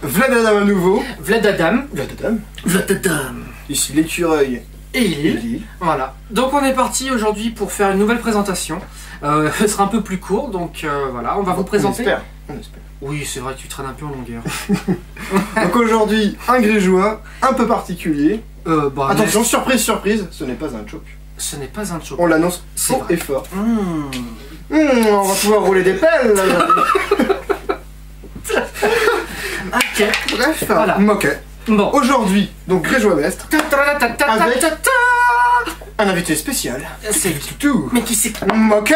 Vladadam à nouveau. Vladadam. Ici l'écureuil. Et Lille. Voilà. Donc on est parti aujourd'hui pour faire une nouvelle présentation. Ce sera un peu plus court, donc voilà, on va vous présenter. On espère. Oui, c'est vrai que tu traînes un peu en longueur. Donc aujourd'hui, un grégeois un peu particulier. Attention, surprise, surprise, ce n'est pas un choc. Ce n'est pas un choc. On l'annonce haut et fort. On va pouvoir rouler des pelles là. Ok. Bref, voilà. Ok. Bon. Aujourd'hui, donc grégeois mestre, avec un invité spécial. C'est tout. Mais qui c'est? Ok.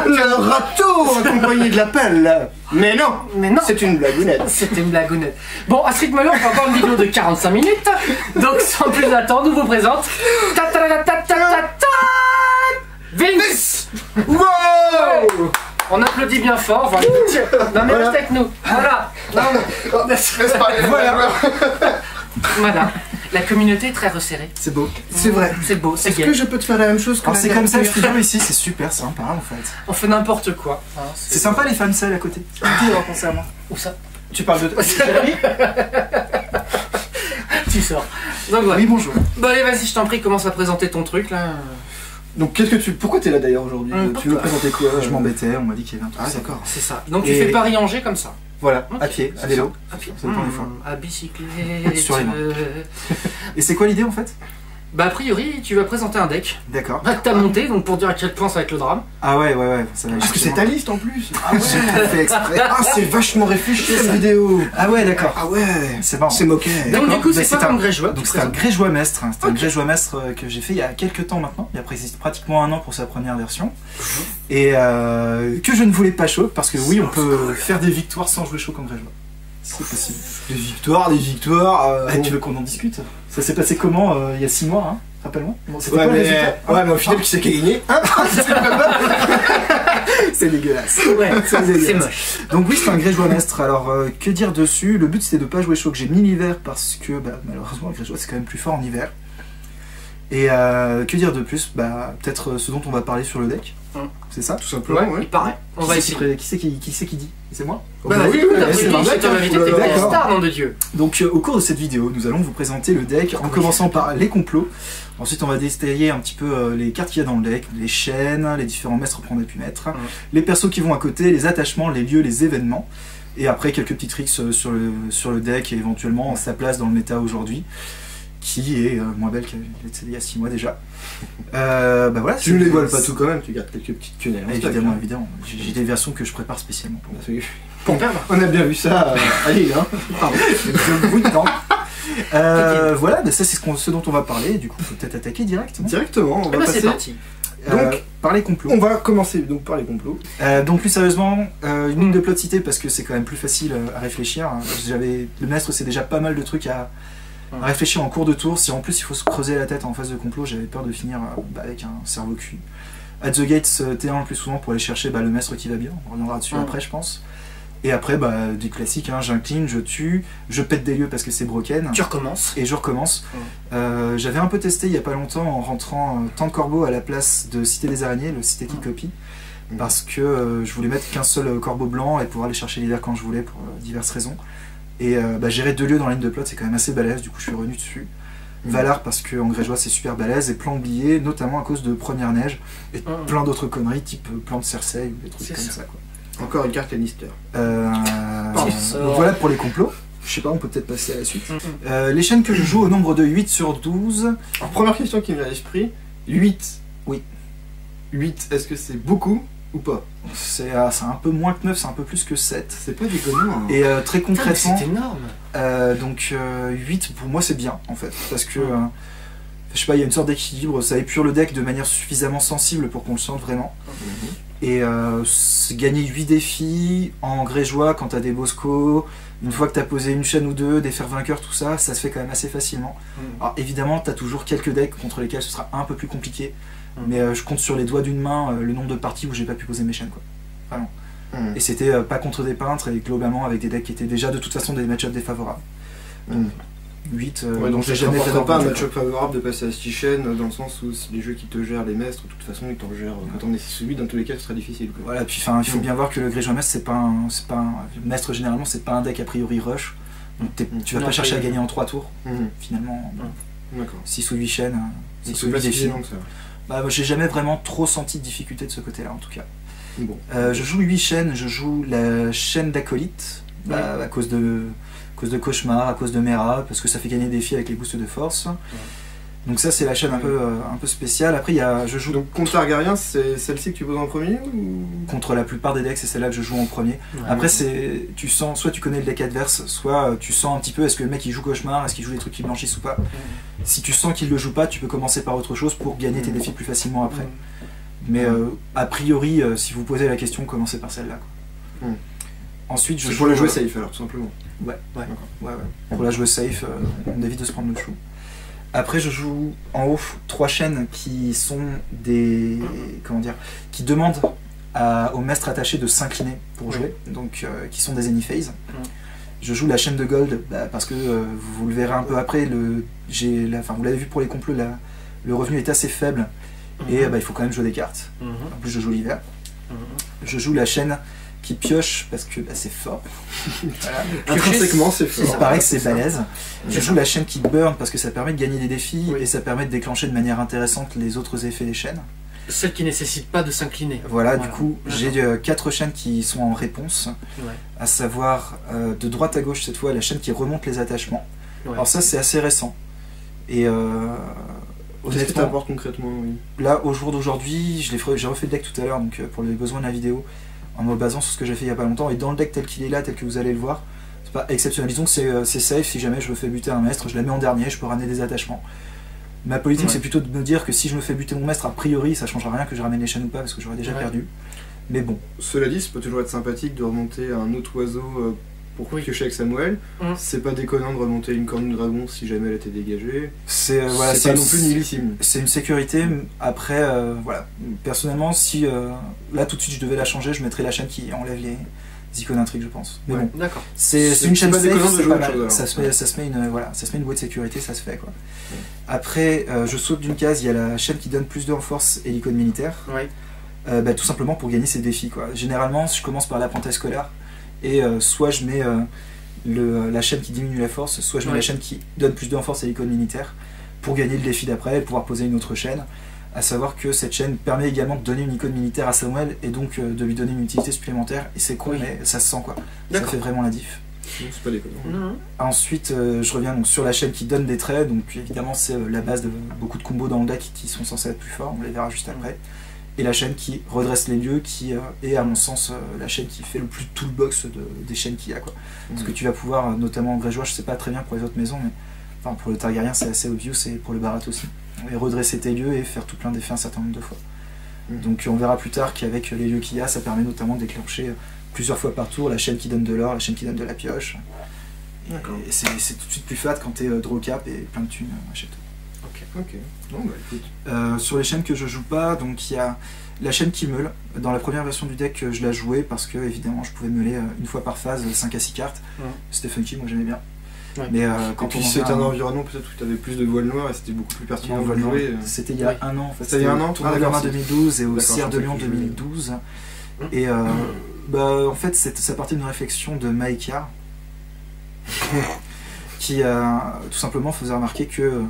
Le râteau accompagné de la pelle. Mais non, c'est une blagounette. C'était une blagounette. Bon, à ce rythme-là, on va avoir une vidéo de 45 minutes. Donc, sans plus attendre, on vous présente... Vince. Wow. On applaudit bien fort. Voilà. Non, mais reste avec nous. Voilà. Voilà. Voilà. La communauté est très resserrée. C'est beau. C'est vrai. C'est beau, c'est Est-ce gay. que je peux te faire la même chose que c'est comme ça le studio ici, c'est super sympa en fait. On fait n'importe quoi. Hein, c'est sympa les femmes seules à côté. Pensez à moi. Où ça? Tu parles de toi. Tu sors. Donc voilà. Oui, bonjour. Bon allez, vas-y, je t'en prie, commence à présenter ton truc là. Donc qu'est-ce que tu... Pourquoi t'es là d'ailleurs aujourd'hui? Tu veux présenter quoi? Je m'embêtais, on m'a dit qu'il y avait un truc. Ah d'accord. C'est ça. Donc tu fais Paris-Angers comme ça. Voilà, Okay. à pied, à vélo. À pied. Ça dépend des fois. À bicyclette. Sur les mains. Et c'est quoi l'idée en fait? Bah a priori, tu vas présenter un deck. D'accord. Bah, que t'as monté, donc pour dire à quel point ça va être le drame. Ah ouais, ça va. Parce que c'est ta liste en plus. Ah ouais, j'ai fait exprès. Ah c'est vachement réfléchi cette vidéo. Ah ouais, d'accord. Ah ouais. C'est bon. C'est moqué. Donc du coup, Bah, c'est pas un grégeois. Donc c'est un grégeois mestre. C'est un grégeois mestre que j'ai fait il y a quelques temps maintenant. Il y a pratiquement un an pour sa première version. Et que je ne voulais pas chaud parce que oui, on peut faire des victoires sans jouer chaud comme grégeois. C'est possible. Des victoires. Tu veux qu'on en discute? Ça s'est passé comment il y a 6 mois, hein? Rappelle-moi. Ouais, mais au final, qui c'est qui a gagné? C'est dégueulasse. Ouais, c'est moche. Donc oui, c'est un grégeois mestre. Alors, que dire dessus? Le but, c'était de pas jouer chaud, que j'ai mis l'hiver parce que, malheureusement, le grégeois, c'est quand même plus fort en hiver. Et que dire de plus? Peut-être ce dont on va parler sur le deck. C'est ça? Tout simplement, ouais. Il paraît. On va essayer. Qui c'est qui dit? C'est moi? Oui, c'est ton invité, t'es une star, nom de Dieu. Donc au cours de cette vidéo, nous allons vous présenter le deck en commençant par les complots. Ensuite, on va détailler un petit peu les cartes qu'il y a dans le deck, les chaînes, les différents mestres prendre et pu mettre, les persos qui vont à côté, les attachements, les lieux, les événements. Et après, quelques petits tricks sur le deck et éventuellement sa place dans le méta aujourd'hui, qui est moins belle qu'elle était il y a 6 mois déjà. Voilà, tu ne dévoiles pas tout quand même, tu gardes quelques petites quenelles. Évidemment, évidemment. J'ai des versions que je prépare spécialement pour perdre. On a bien vu ça à Lille, hein. Pardon, je bruit dedans. Voilà, ça c'est ce dont on va parler, du coup on peut peut-être attaquer directement. Directement, on va passer. C'est parti. Donc, par les complots. On va commencer donc par les complots. Donc plus sérieusement, une ligne de plot citée parce que c'est quand même plus facile à réfléchir. Le mestre c'est déjà pas mal de trucs à réfléchir en cours de tour. Si en plus il faut se creuser la tête en phase de complot, j'avais peur de finir avec un cerveau cuit. At the Gates T1 le plus souvent pour aller chercher le mestre qui va bien, on reviendra dessus après je pense. Et après du classique, hein, j'incline, je tue, je pète des lieux parce que c'est broken. Tu recommences. Et je recommence. J'avais un peu testé il y a pas longtemps en rentrant Temps de Corbeau à la place de Cité des Araignées, le Cité qui copie. Parce que je voulais mettre qu'un seul corbeau blanc et pouvoir aller chercher l'hiver quand je voulais pour diverses raisons. Et gérer 2 lieux dans la ligne de plot c'est quand même assez balèze, du coup je suis revenu dessus. Valar parce qu'en grégeois c'est super balèze, et plan oublié notamment à cause de Première Neige et plein d'autres conneries type plan de Cersei ou des trucs comme ça quoi. Encore une carte Lannister. Donc voilà pour les complots. Je sais pas, on peut peut-être passer à la suite. Les chaînes que je joue au nombre de 8 sur 12. Alors, première question qui me vient à l'esprit. 8. Oui. 8, est-ce que c'est beaucoup ou pas? C'est un peu moins que 9, c'est un peu plus que 7. C'est pas déconnant. Hein. Et très concrètement... C'est énorme. Donc 8 pour moi c'est bien en fait. Parce que... je sais pas, il y a une sorte d'équilibre, ça épure le deck de manière suffisamment sensible pour qu'on le sente vraiment. Et gagner 8 défis en grégeois quand t'as des boscos, une fois que t'as posé une chaîne ou deux, des fers vainqueurs, tout ça, ça se fait quand même assez facilement. Alors évidemment, t'as toujours quelques decks contre lesquels ce sera un peu plus compliqué, mais je compte sur les doigts d'une main le nombre de parties où j'ai pas pu poser mes chaînes, quoi. Vraiment. Et c'était pas contre des peintres et globalement avec des decks qui étaient déjà de toute façon des match-ups défavorables. 8, donc j'ai jamais pas un match-up favorable de passer à 6 chaînes dans le sens où les jeux qui te gèrent les mestres, de toute façon ils t'en gèrent. Quand on est 6-8, dans tous les cas ce sera difficile. Quoi. Voilà, puis il faut bien voir que le Grégeois mestre, c'est pas un mestre généralement, c'est pas un deck a priori rush. Tu vas pas chercher à gagner en 3 tours, finalement. D'accord. 6 ou 8 chaînes, 6 ou 8 défis. Moi, j'ai jamais vraiment trop senti de difficulté de ce côté-là, en tout cas. Bon. Je joue 8 chaînes, je joue la chaîne d'acolyte, à cause de Cauchemar, à cause de Mera, parce que ça fait gagner des défis avec les boosts de force. Donc ça c'est la chaîne un peu spéciale. Après je joue... Donc contre Targaryen, c'est celle-ci que tu poses en premier ou... Contre la plupart des decks, c'est celle-là que je joue en premier. Après tu sens, soit tu connais le deck adverse, soit tu sens un petit peu est-ce que le mec il joue Cauchemar, est-ce qu'il joue des trucs qui blanchissent ou pas. Si tu sens qu'il le joue pas, tu peux commencer par autre chose pour gagner tes défis plus facilement après. Mais a priori, si vous posez la question, commencez par celle-là. Ensuite, je joue... pour la jouer safe alors, tout simplement. Ouais. Pour la jouer safe, on évite de se prendre le chou. Après, je joue en haut 3 chaînes qui sont des... Comment dire, qui demandent au maître attaché de s'incliner pour jouer, donc qui sont des Anyphase. Je joue la chaîne de Gold parce que vous le verrez un peu après, vous l'avez vu pour les complots, le revenu est assez faible et il faut quand même jouer des cartes. En plus, je joue l'hiver. Je joue la chaîne qui pioche parce que c'est fort. Voilà. Intrinsèquement, c'est fort. Il paraît que c'est balèze. Je joue la chaîne qui burn parce que ça permet de gagner des défis et ça permet de déclencher de manière intéressante les autres effets des chaînes. Celle qui nécessite pas de s'incliner. Voilà, du coup, j'ai 4 chaînes qui sont en réponse, à savoir de droite à gauche cette fois, la chaîne qui remonte les attachements. Alors ça, c'est assez récent. Et qu'est-ce que t'apportes concrètement? Là, au jour d'aujourd'hui, j'ai refait le deck tout à l'heure, donc pour les besoins de la vidéo, en me basant sur ce que j'ai fait il y a pas longtemps, et dans le deck tel qu'il est là, tel que vous allez le voir, c'est pas exceptionnel. Disons que c'est safe, si jamais je me fais buter un maître, je la mets en dernier, je peux ramener des attachements. Ma politique c'est plutôt de me dire que si je me fais buter mon maître, a priori ça changera rien que je ramène les chaînes ou pas, parce que j'aurais déjà perdu. Mais bon. Cela dit, ça peut toujours être sympathique de remonter un autre oiseau pour piocher avec Samuel. C'est pas déconnant de remonter une corne du dragon si jamais elle était dégagée. C'est pas non plus nihilissime. C'est une sécurité. Après, voilà. Personnellement, si là tout de suite je devais la changer, je mettrais la chaîne qui enlève les icônes intrigues, je pense. Mais bon, c'est une chaîne safe, c'est pas mal. Ça se met une bouée de sécurité, ça se fait quoi. Après, je saute d'une case, il y a la chaîne qui donne plus de en force et l'icône militaire. Tout simplement pour gagner ses défis quoi. Généralement, je commence par l'apprenti scolaire. Et soit je mets la chaîne qui diminue la force, soit je mets la chaîne qui donne plus de force à l'icône militaire pour gagner le défi d'après et pouvoir poser une autre chaîne. À savoir que cette chaîne permet également de donner une icône militaire à Samuel et donc de lui donner une utilité supplémentaire. Et c'est con, mais ça se sent quoi. Ça fait vraiment la diff. C'est pas déconnant. Ensuite, je reviens donc sur la chaîne qui donne des traits. Donc évidemment, c'est la base de beaucoup de combos dans le deck qui sont censés être plus forts. On les verra juste après. Et la chaîne qui redresse les lieux, qui est à mon sens la chaîne qui fait le plus toolbox des chaînes qu'il y a quoi. Parce que tu vas pouvoir, notamment en Grégeois, je sais pas très bien pour les autres maisons, mais enfin, pour le Targaryen c'est assez obvious, et pour le Barat aussi. Et redresser tes lieux et faire tout plein d'effets un certain nombre de fois. Donc on verra plus tard qu'avec les lieux qu'il y a, ça permet notamment de déclencher plusieurs fois par tour la chaîne qui donne de l'or, la chaîne qui donne de la pioche. Et c'est tout de suite plus fat quand t'es draw cap et plein de thunes, achète. Ok. Bon, écoute. Sur les chaînes que je joue pas, donc il y a la chaîne qui meule. Dans la première version du deck, je la jouais parce que évidemment je pouvais meuler une fois par phase 5 à 6 cartes. C'était funky, moi j'aimais bien. Mais quand c'est un environnement peut-être où tu avais plus de voile noire et c'était beaucoup plus pertinent de jouer. C'était il y a un an en fait. C'était il y a un an, tournoi de Berlin 2012 et au CR de Lyon 2012. Et en fait ça partait d'une réflexion de Maïka qui tout simplement faisait remarquer que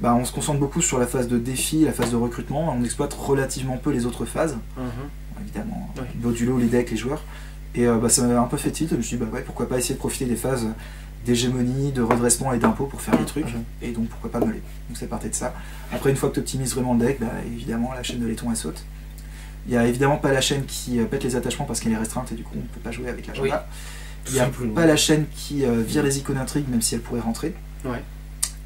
on se concentre beaucoup sur la phase de défi, la phase de recrutement, on exploite relativement peu les autres phases, évidemment, modulo, les decks, les joueurs, et ça m'avait un peu fait tilt, je me suis dit pourquoi pas essayer de profiter des phases d'hégémonie, de redressement et d'impôt pour faire des trucs, et donc pourquoi pas meuler. Donc c'est parti de ça. Après une fois que tu optimises vraiment le deck, évidemment la chaîne de laiton elle saute. Il n'y a évidemment pas la chaîne qui pète les attachements parce qu'elle est restreinte et du coup on ne peut pas jouer avec l'agenda. Il n'y a pas la chaîne qui vire les icônes intrigues même si elle pourrait rentrer.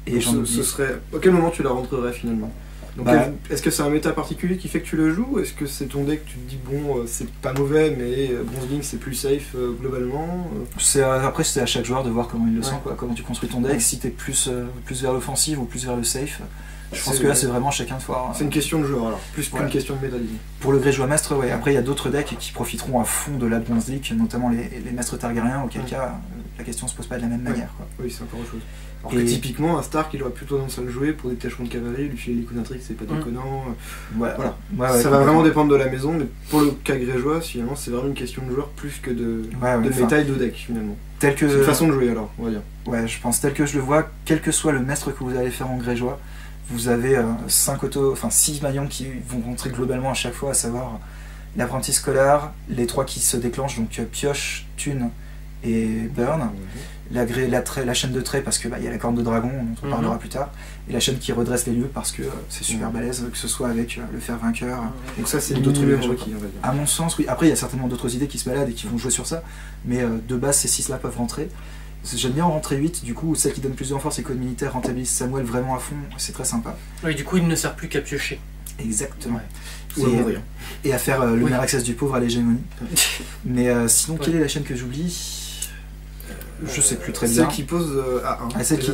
Et ce serait... À quel moment tu la rentrerais finalement? Donc est-ce que c'est un méta particulier qui fait que tu le joues? Est-ce que c'est ton deck, tu te dis bon c'est pas mauvais mais Bronze c'est plus safe globalement? Après c'est à chaque joueur de voir comment il le sent, quoi. Comment tu construis ton deck, si t'es plus vers l'offensive ou plus vers le safe. Je pense que là c'est vraiment chacun de voir. C'est une question de joueur alors, plus qu'une question de méta. Pour le Grégeois Maître, après il y a d'autres decks qui profiteront à fond de la Bronze League, notamment les Maîtres Targaryens, auquel cas la question se pose pas de la même manière, quoi. Oui, c'est encore autre chose. Alors que typiquement, un Stark, il aurait plutôt tendance à le jouer pour des détachements de cavalerie, lui filer l'icône intrigue, c'est pas déconnant. Voilà. Ça va vraiment dépendre de la maison, mais pour le cas Grégeois, finalement, c'est vraiment une question de joueur plus que de méta et de deck, finalement. Tel que... C'est une façon de jouer alors, on va dire. Ouais, je pense tel que je le vois, quel que soit le maître que vous allez faire en Grégeois, vous avez 6 maillons qui vont rentrer globalement à chaque fois, à savoir l'apprenti scolaire, les 3 qui se déclenchent, donc pioche, thune et burn, la chaîne de trait parce que y a la corne de dragon, dont on parlera plus tard, et la chaîne qui redresse les lieux parce que c'est super balèze, que ce soit avec le fer vainqueur. Donc ça c'est d'autres requis, on va dire. À mon sens, oui. Après il y a certainement d'autres idées qui se baladent et qui vont jouer sur ça, mais de base ces 6 là peuvent rentrer. J'aime bien en rentrer 8, du coup celle qui donne plus de renfort c'est Code Militaire, rentabilise Samuel vraiment à fond, c'est très sympa. Oui, du coup il ne sert plus qu'à piocher. Exactement. Ouais. Et à faire le meilleur access du pauvre à l'hégémonie. Mais sinon, quelle est la chaîne que j'oublie? Je sais plus très bien. Celle qui pose A1. Celle qui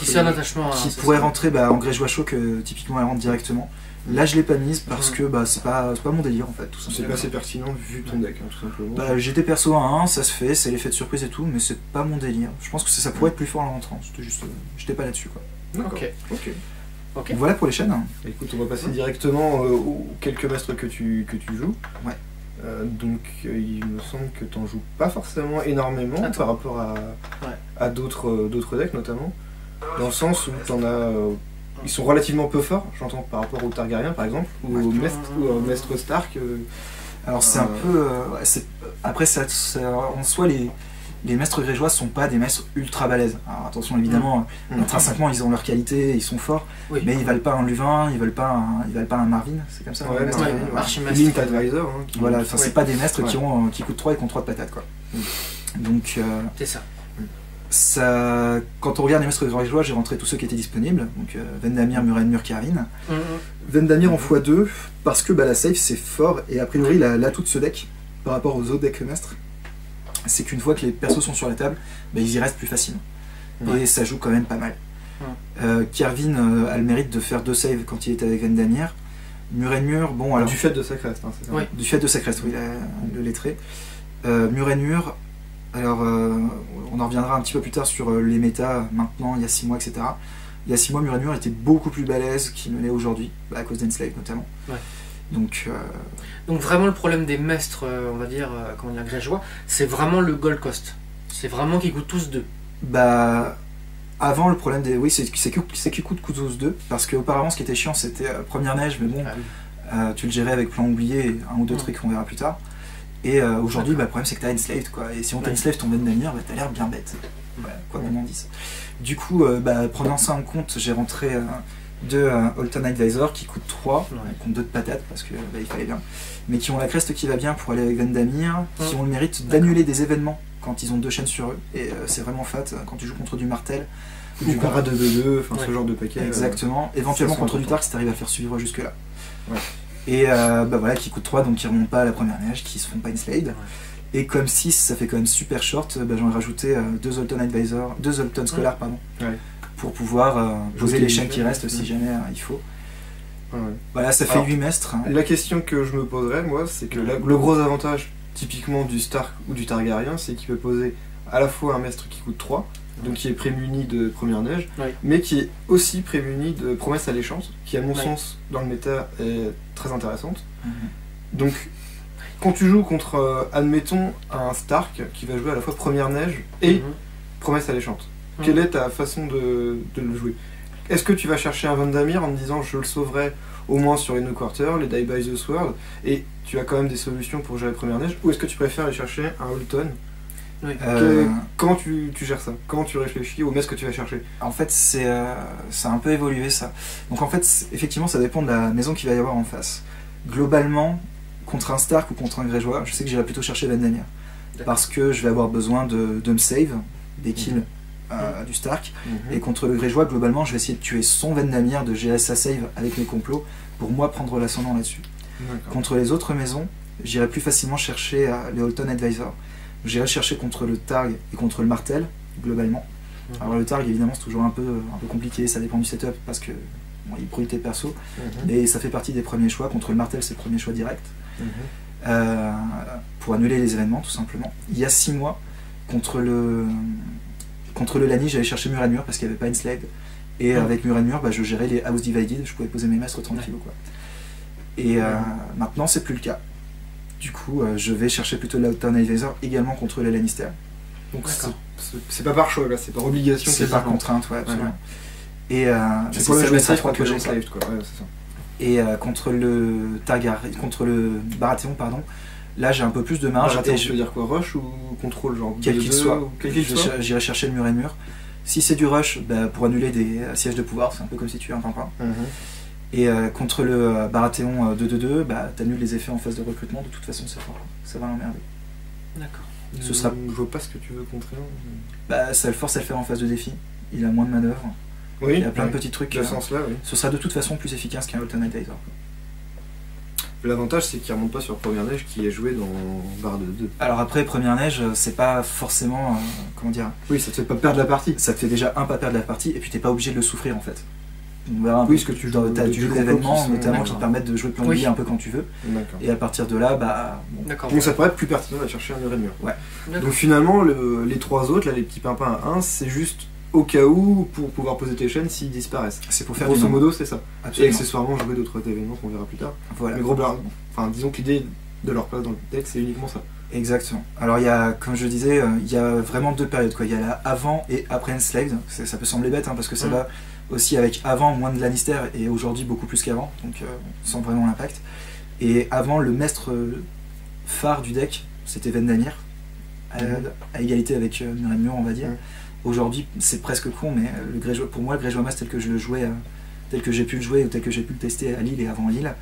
c'est un attachement. Qui pourrait rentrer en Grégeois chaud, que typiquement elle rentre directement. Là je l'ai pas mise parce que c'est pas mon délire en fait, tout simplement. C'est pas assez pertinent vu ton deck, tout simplement. J'étais perso à 1, ça se fait, c'est l'effet de surprise et tout, mais c'est pas mon délire. Je pense que ça pourrait être plus fort en rentrant, c'était juste. J'étais pas là-dessus quoi. D'accord. Ok. Voilà pour les chaînes. Écoute, on va passer directement aux quelques maîtres que tu joues. Ouais. Donc il me semble que tu n'en joues pas forcément énormément par rapport à d'autres decks notamment. Dans le sens où t'en as. Ils sont relativement peu forts, j'entends par rapport aux Targaryens par exemple, ou au Maître Stark. Alors c'est un peu. Après, en soi, les maîtres grégeois sont pas des maîtres ultra balèzes. Alors attention, évidemment, intrinsèquement, ils ont leur qualité, ils sont forts, mais ils valent pas un Luvin, ils valent pas un Marvin, c'est comme ça. Link Advisor. Voilà, c'est pas des maîtres qui coûtent 3 et qui ont 3 de patates, quoi. Donc. C'est ça. Quand on regarde les maîtres grégeois, j'ai rentré tous ceux qui étaient disponibles, donc Vendamir, Murenmur, Karin. Vendamir en x2, parce que la save c'est fort, et a priori l'atout de ce deck, par rapport aux autres decks maîtres, c'est qu'une fois que les persos sont sur la table, ils y restent plus facilement. Et ça joue quand même pas mal. Kervin a le mérite de faire 2 saves quand il était avec Vendamir. Murenmur, bon alors... Du fait de sa crest, hein, c'est ça. Du fait de sa crest, oui, le lettré. Murenmur, alors on en reviendra un petit peu plus tard sur les méta, maintenant, il y a 6 mois, etc. Il y a 6 mois, Murenmur était beaucoup plus balèze qu'il ne l'est aujourd'hui, à cause d'Enslave notamment. Donc vraiment le problème des maîtres, on va dire, grégeois, c'est vraiment le gold cost. C'est vraiment qu'ils coûtent tous 2. Avant le problème des... Oui, c'est qu'ils coûtent tous 2, parce qu'auparavant ce qui était chiant c'était première neige, mais bon, tu le gérais avec plan oublié et un ou deux trucs qu'on verra plus tard. Et aujourd'hui, le problème c'est que t'as Enslaved, quoi. Et si on t'Enslave ton Vendamir, t'as l'air bien bête. Quoi qu'on en dise. Du coup, prenant ça en compte, j'ai rentré 2 Holton Advisor qui coûtent 3, qui ont 2 de patates parce que il fallait bien, mais qui ont la creste qui va bien pour aller avec Vendamir, qui ont le mérite d'annuler des événements quand ils ont 2 chaînes sur eux, et c'est vraiment fat quand tu joues contre du Martel ou du Para 2-2, ce genre de paquet. Exactement, éventuellement contre du Tark si t'arrives à le faire suivre jusque là. Et voilà, qui coûtent 3, donc qui remontent pas à la première neige, qui se font pas Enslaved. Et comme 6, ça fait quand même super short, j'en ai rajouté 2 Holton Advisor, 2 Holton Scholar, pardon, pour pouvoir poser les chaînes qui restent si jamais il faut. Voilà, ça fait 8 maîtres. La question que je me poserais, moi, c'est que le gros avantage typiquement du Stark ou du Targaryen, c'est qu'il peut poser à la fois un maître qui coûte 3, donc qui est prémuni de première neige, mais qui est aussi prémuni de promesse alléchante, qui à mon sens dans le méta est très intéressante. Donc quand tu joues contre, admettons, un Stark qui va jouer à la fois première neige et promesse alléchante, quelle est ta façon de le jouer? Est-ce que tu vas chercher un Vendamir en me disant je le sauverai au moins sur les No Quarter, les Die by the Sword, et tu as quand même des solutions pour gérer première neige, ou est-ce que tu préfères aller chercher un Holton? Comment tu gères ça? Comment tu réfléchis au maître que tu vas chercher? En fait, ça a un peu évolué ça. Donc en fait, effectivement, ça dépend de la maison qu'il va y avoir en face. Globalement, contre un Stark ou contre un Grégeois, je sais que j'irai plutôt chercher Vendamir. Parce que je vais avoir besoin de me save des kills du Stark. Et contre le Grégeois, globalement, je vais essayer de tuer son Vendamir, de gérer sa save avec mes complots, pour moi prendre l'ascendant là-dessus. Contre les autres maisons, j'irai plus facilement chercher les Holton Advisor. J'irai chercher contre le Targ et contre le Martel, globalement. Alors le Targ, évidemment, c'est toujours un peu compliqué, ça dépend du setup, parce que il brûle tes persos, et ça fait partie des premiers choix. Contre le Martel, c'est le premier choix direct. Pour annuler les événements, tout simplement. Il y a 6 mois, contre le Lani, j'allais chercher Murenmur parce qu'il n'y avait pas Enslaved, et avec Murenmur, je gérais les House Divided, je pouvais poser mes maîtres tranquilles, quoi. Et maintenant, c'est plus le cas. Du coup, je vais chercher plutôt l'Holton Advisor également contre les Lannister. Donc c'est pas par choix, là, c'est par obligation. C'est par contrainte, ouais, absolument. Et c'est pour le mettre que j'ai saved, quoi. Ouais, c'est ça. Et contre le Baratheon, pardon, là j'ai un peu plus de marge. Baratheon, je veux dire quoi, rush ou contrôle, genre quel qu'il soit. J'irai chercher le mur et mur. Si c'est du rush, bah, pour annuler des sièges de pouvoir, c'est un peu comme si tu es un pimpin. Et contre le Baratheon 2-2-2, bah, t'annules les effets en phase de recrutement, de toute façon ça va l'emmerder. D'accord. Ce sera... Je vois pas ce que tu veux contrer. Bah, ça le force à le faire en phase de défi, il a moins de manœuvres, oui, il y a plein de petits trucs. De ce sens-là, oui. Ce sera de toute façon plus efficace qu'un Alternate Advisor. L'avantage, c'est qu'il remonte pas sur Première Neige qui est joué dans barre de 2. Alors après, Première Neige, c'est pas forcément... comment dire... Oui, ça te fait pas perdre la partie. Ça te fait déjà pas perdre la partie, et puis t'es pas obligé de le souffrir en fait. On verra oui, ce que tu as du jeu d'événements notamment qui te permettent de jouer plein de billes un peu quand tu veux. Et à partir de là, bah... Donc ça pourrait être plus pertinent d'aller chercher un mur et mur. Ouais. Donc finalement, les trois autres, là, les petits pimpins à 1, c'est juste au cas où pour pouvoir poser tes chaînes s'ils disparaissent. C'est pour faire grosso modo, c'est ça. Absolument. Et accessoirement jouer d'autres événements qu'on verra plus tard. Voilà. Mais enfin, disons que l'idée de leur place dans le deck, c'est uniquement ça. Exactement. Alors il y a, comme je disais, il y a vraiment deux périodes, quoi. Il y a la avant et après Enslaved. Ça peut sembler bête, hein, parce que ça va aussi avec avant moins de Lannister et aujourd'hui beaucoup plus qu'avant, donc sans vraiment l'impact. Et avant, le maître phare du deck, c'était Vendamir, à égalité avec Mur et Mur, on va dire. Aujourd'hui, c'est presque con, mais pour moi, le Greyjoy Mass tel que je le jouais, tel que j'ai pu le jouer ou tel que j'ai pu le tester à Lille et avant Lille,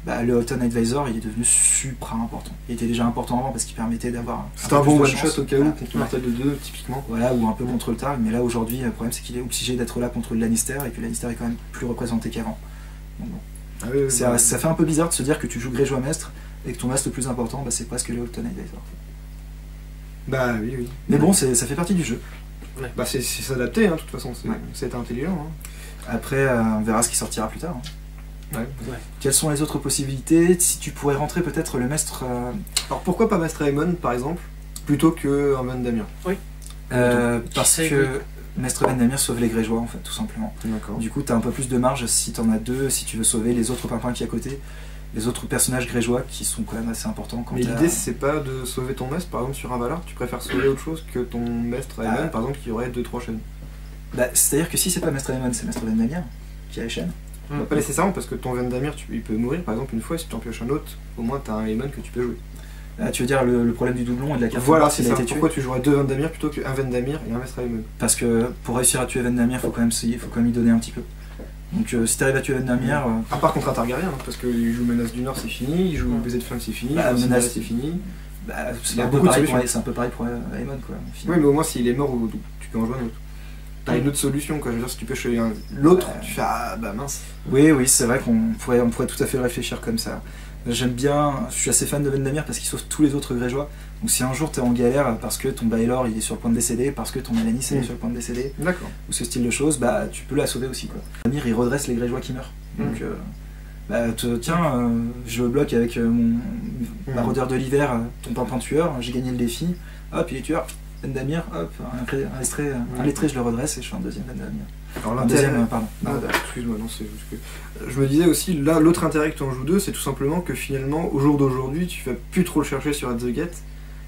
bah, le Alternate Advisor, il est devenu supra important. Il était déjà important avant parce qu'il permettait d'avoir. C'est un bon one-shot au cas où, contre Martel de 2, typiquement. Voilà, ou un peu contre le Targ, mais là aujourd'hui, le problème c'est qu'il est obligé d'être là contre le Lannister, et puis Lannister est quand même plus représenté qu'avant. Donc bon. Ah oui, ça fait un peu bizarre de se dire que tu joues Greyjoy Maître et que ton maître le plus important, bah, c'est presque le Alternate Advisor. Bah oui. Mais bon, ça fait partie du jeu. Ouais. Bah c'est s'adapter, hein, de toute façon, c'est intelligent. Hein. Après, on verra ce qui sortira plus tard. Hein. Quelles sont les autres possibilités? Si tu pourrais rentrer peut-être le maître... Alors pourquoi pas Maître Aemon par exemple, plutôt qu'un Vendamir? Oui. Parce que Maître Vendamir sauve les Greyjoy en fait, tout simplement. Du coup, tu as un peu plus de marge si tu en as deux, si tu veux sauver les autres pimpins qui à côté. Les autres personnages Greyjoy qui sont quand même assez importants. Mais l'idée c'est pas de sauver ton maître par exemple sur un Valar, tu préfères sauver autre chose que ton maître Aemon par exemple qui aurait 2-3 chaînes. Bah, c'est-à-dire que si c'est pas Maître Aemon, c'est Maître Vendamir qui a les chaînes. Pas nécessairement parce que ton Vendamir il peut mourir par exemple une fois et si tu en pioches un autre, au moins t'as un Aemon que tu peux jouer. Tu veux dire le problème du doublon et de la carte. Voilà, c'est ça. Pourquoi tu jouerais 2 Vendamir plutôt qu'un Vendamir et un Maître Aemon? Parce que pour réussir à tuer Vendamir, faut quand même y donner un petit peu. Donc si t'arrives à tuer Vendamir... À part contre un Targaryen, hein, parce qu'il joue Menace du Nord c'est fini, il joue Baiser de Flamme c'est fini, Menace c'est fini. Bah, c'est un peu pareil pour Aemon quoi. Oui mais au moins s'il est mort, tu peux en jouer un autre. T'as une autre solution quoi, je veux dire si tu peux choisir l'autre, tu fais ah bah mince. Oui c'est vrai qu'on pourrait tout à fait réfléchir comme ça. J'aime bien, je suis assez fan de Vendamir parce qu'il sauve tous les autres Greyjoy. Donc si un jour t'es en galère parce que ton Baelor il est sur le point de décéder, parce que ton Alanis est sur le point de décéder, ou ce style de choses, bah tu peux la sauver aussi quoi. Vendamir il redresse les Greyjoy qui meurent. Donc je le bloque avec mon maraudeur de l'hiver, ton pimpin tueur, j'ai gagné le défi, hop il est tueur, Vendamir, hop, un lettré je le redresse et je fais un deuxième Vendamir. Alors excuse-moi, non, c'est juste que... Je me disais aussi, là, l'autre intérêt que tu en joues 2, c'est tout simplement que finalement, au jour d'aujourd'hui, tu vas plus trop le chercher sur At The Gate,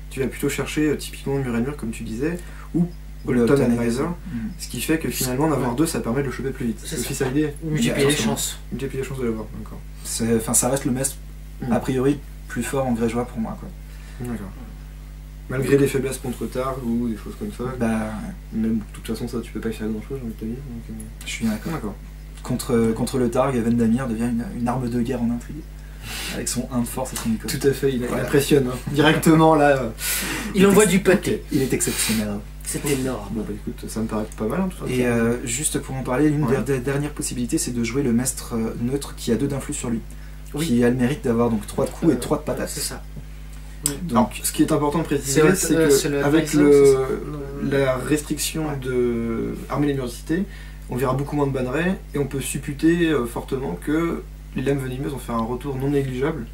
tu vas plutôt chercher typiquement Mur et Mur, comme tu disais, ou le Alternate Advisor, ce qui fait que finalement, en avoir 2, ça permet de le choper plus vite. C'est aussi ça l'idée. Multiplier les chances. Multiplier les chances de l'avoir, d'accord. Enfin, ça reste le maître, a priori, plus fort en Greyjoy pour moi, quoi. D'accord. Malgré des faiblesses contre Targ ou des choses comme ça, même de toute façon ça tu peux pas y faire grand chose, j'ai envie de te dire. Je suis d'accord. Contre le Targ, Vendamir devient une arme de guerre en intrigue. Avec son 1 de force et son icône. Tout à fait, il impressionne. Hein. Directement là. Il envoie du pâté. Il est exceptionnel. C'est énorme. Bon bah écoute, ça me paraît pas mal en tout cas. Et juste pour en parler, l'une des dernières possibilités c'est de jouer le maître neutre qui a 2 d'influx sur lui. Qui a le mérite d'avoir donc 3 de coups et 3 de patates. C'est ça. Donc, alors, ce qui est important de préciser, c'est que avec la restriction de armer les muricités, on verra beaucoup moins de bannerets et on peut supputer fortement que les lames venimeuses vont faire un retour non négligeable.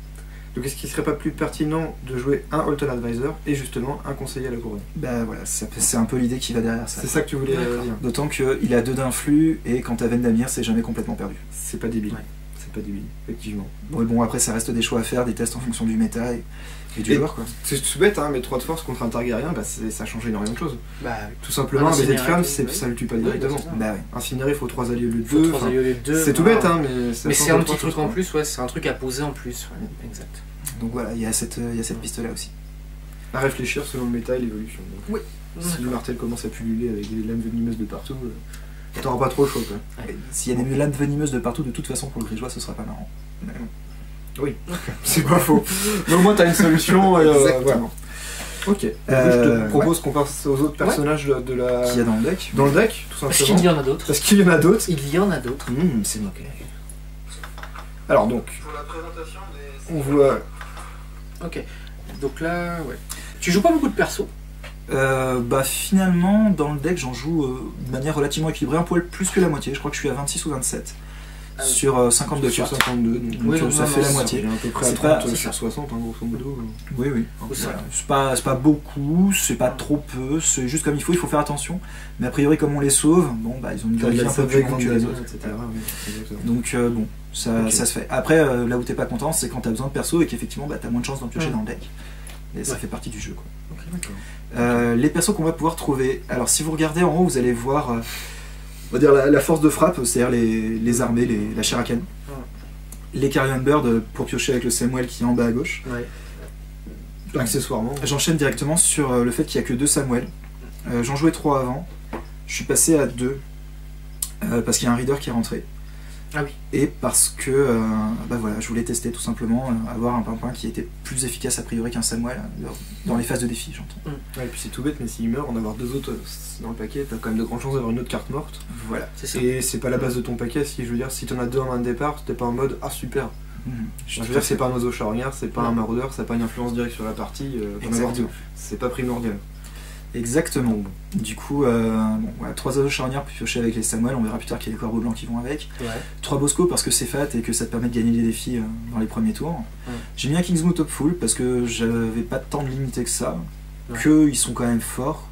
Donc est-ce qu'il ne serait pas plus pertinent de jouer un Alternate Advisor et justement un conseiller à la couronne? Bah voilà, c'est un peu l'idée qui va derrière ça. C'est ça que tu voulais dire. D'autant qu'il a 2 d'influx et quand t'as Vendamir, c'est jamais complètement perdu. C'est pas débile. c'est pas débile, effectivement. Bon, après ça reste des choix à faire, des tests en fonction du méta et du joueur, quoi. C'est tout bête, hein, mais 3 de force contre un Targaryen, bah, ça change énormément de choses. Bah, tout simplement, un baiser de flamme, ça le tue pas directement. Incinérer, il faut 3 alliés au lieu de 2. C'est tout bête, hein, mais c'est un petit truc en plus, ouais, c'est un truc à poser en plus, ouais, exact. Donc voilà, il y a cette piste-là aussi. À réfléchir selon le méta et l'évolution. Oui. Si le martel commence à pulluler avec des lames venimeuses de partout, t'auras pas trop le choix, quoi. Ouais. S'il y a des lames venimeuses de partout, de toute façon, pour le Grigeois, ce sera pas marrant. Oui, c'est pas faux. Mais au moins, t'as une solution. Exactement. Ok. Je te propose qu'on passe aux autres personnages de la. Qu'il y a dans le deck. Dans le deck, tout simplement. Parce qu'il y en a d'autres. Parce qu'il y en a d'autres. Il y en a d'autres. C'est moqué. Alors donc. Pour la présentation des. On voit. Ok. Donc là, ouais. Tu joues pas beaucoup de persos. Finalement, dans le deck, j'en joue de manière relativement équilibrée, un poil plus que la moitié. Je crois que je suis à 26 ou 27 sur 52 cartes. Sur 52, donc ça fait la moitié. À peu près à 30 sur 60, hein, grosso modo. Oui. Voilà. C'est pas beaucoup, c'est pas trop peu, c'est juste comme il faut faire attention. Mais a priori, comme on les sauve, bon, bah, ils ont une durée un peu plus grande que les autres, etc. Donc bon, ça se fait. Après, là où t'es pas content, c'est quand t'as besoin de perso et qu'effectivement, bah, t'as moins de chances d'en piocher dans le deck. Et ça fait partie du jeu, quoi. Les persos qu'on va pouvoir trouver. Alors si vous regardez en haut, vous allez voir on va dire la force de frappe, c'est-à-dire les armées, la Shirakan. Les Carrion Bird pour piocher avec le Samuel qui est en bas à gauche. Accessoirement. J'enchaîne directement sur le fait qu'il n'y a que 2 Samuel. J'en jouais 3 avant. Je suis passé à 2 parce qu'il y a un reader qui est rentré. Ah oui. Et parce que voilà, je voulais tester tout simplement, avoir un pimpin qui était plus efficace a priori qu'un Samuel dans les phases de défi, j'entends. Et puis c'est tout bête, mais s'il meurt, en avoir 2 autres dans le paquet, t'as quand même de grandes chances d'avoir une autre carte morte. Voilà, c'est ça. Et c'est pas la base de ton paquet, si je veux dire, si t'en as 2 en main de départ, t'es pas en mode ah super. Je veux dire, c'est pas un oiseau charognard, c'est pas un maraudeur, ça n'a pas une influence directe sur la partie, d'en avoir 2. C'est pas primordial. Exactement. Du coup, 3 oiseaux charognards pour piocher avec les Samuel, on verra plus tard qu'il y a les corbeaux blancs qui vont avec. 3 Bosco parce que c'est fat et que ça te permet de gagner des défis dans les premiers tours. J'ai mis un Kingsmoot top full parce que j'avais pas tant de limité que ça. Ils sont quand même forts.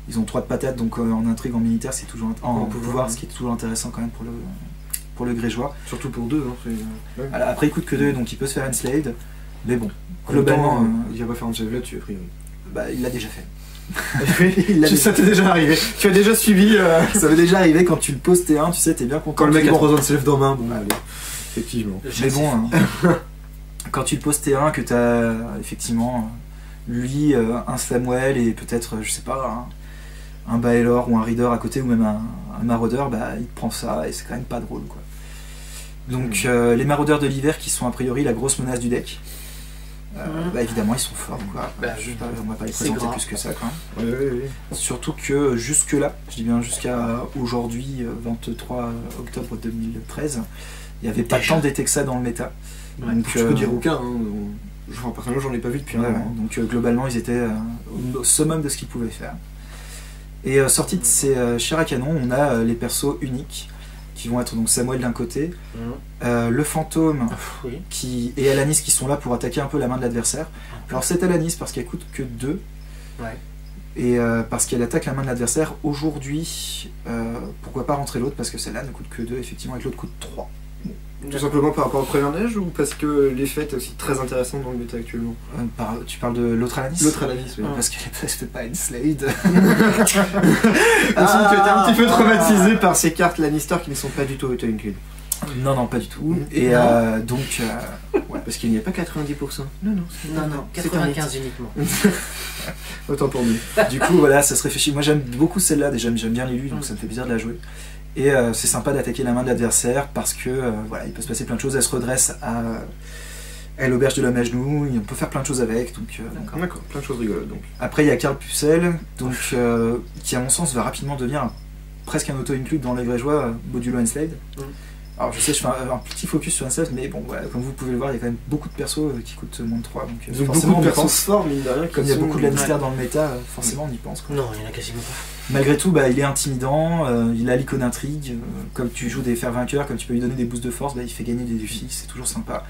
Ils ont 3 de patates, donc en intrigue, en militaire, c'est toujours en pouvoir, ce qui est toujours intéressant quand même pour le Grégeois. Surtout pour 2. Après, il coûte que 2, donc il peut se faire enslaved. Mais bon, globalement, il va pas faire enslaved là-dessus, a priori. Il l'a déjà fait. Ça t'est déjà arrivé. Tu as déjà suivi. Ça m'est déjà arrivé quand tu le poses T1, tu sais, t'es bien content. Quand le mec a 3 ans de self dans main, bon, allez. Effectivement. Mais bon, quand tu le poses T1, que t'as effectivement lui, un Samuel et peut-être, je sais pas, un Baelor ou un Reader à côté ou même un Maraudeur, il te prend ça et c'est quand même pas drôle, quoi. Donc les Maraudeurs de l'hiver qui sont a priori la grosse menace du deck. Évidemment ils sont forts, quoi. On va pas les présenter plus que ça, quoi. Oui. Surtout que jusque là, je dis bien jusqu'à aujourd'hui, 23 octobre 2013, il n'y avait pas tant d'été que ça dans le méta. Donc je peux dire aucun, personnellement j'en ai pas vu depuis un moment. Donc globalement ils étaient au summum de ce qu'ils pouvaient faire. Et sorti de ces Shirakanons, on a les persos uniques qui vont être donc Samuel d'un côté, le fantôme et Alanis qui sont là pour attaquer un peu la main de l'adversaire. Alors c'est Alanis parce qu'elle coûte que 2 et parce qu'elle attaque la main de l'adversaire. Aujourd'hui, pourquoi pas rentrer l'autre parce que celle-là ne coûte que 2 effectivement et que l'autre coûte 3. Tout simplement par rapport au Première Neige ou parce que l'effet est aussi très intéressant dans le méta actuellement? Tu parles de l'autre Alanis? L'autre Alanis, oui. Parce qu'elle ne fait pas une Slade. Tu étais un petit peu traumatisé par ces cartes Lannister qui ne sont pas du tout auto-include. Non, pas du tout. Et donc... parce qu'il n'y a pas 90%. Non, 95 uniquement. Autant pour nous. Du coup, voilà, ça se réfléchit. Moi, j'aime beaucoup celle-là, déjà, j'aime bien l'élu, donc ça me fait plaisir de la jouer. Et c'est sympa d'attaquer la main de l'adversaire parce que il peut se passer plein de choses. Elle se redresse à l'auberge de l'homme à genoux, on peut faire plein de choses avec. Donc, D'accord, plein de choses rigolotes. Donc. Après, il y a Karl Pucelle, donc, qui à mon sens va rapidement devenir presque un auto-include dans les Grégeois modulo Enslaved. Alors je sais, je fais un petit focus sur Enslaved, mais bon, voilà, comme vous pouvez le voir, il y a quand même beaucoup de persos qui coûtent moins de 3. Donc forcément, beaucoup de persos forts, mine de rien. Comme il y a beaucoup de Lannister dans le méta, forcément on y pense, quoi. Non, il y en a quasiment pas. Malgré tout, il est intimidant, il a l'icône intrigue, comme tu joues des fers vainqueurs, comme tu peux lui donner des boosts de force, il fait gagner des défis, c'est toujours sympa.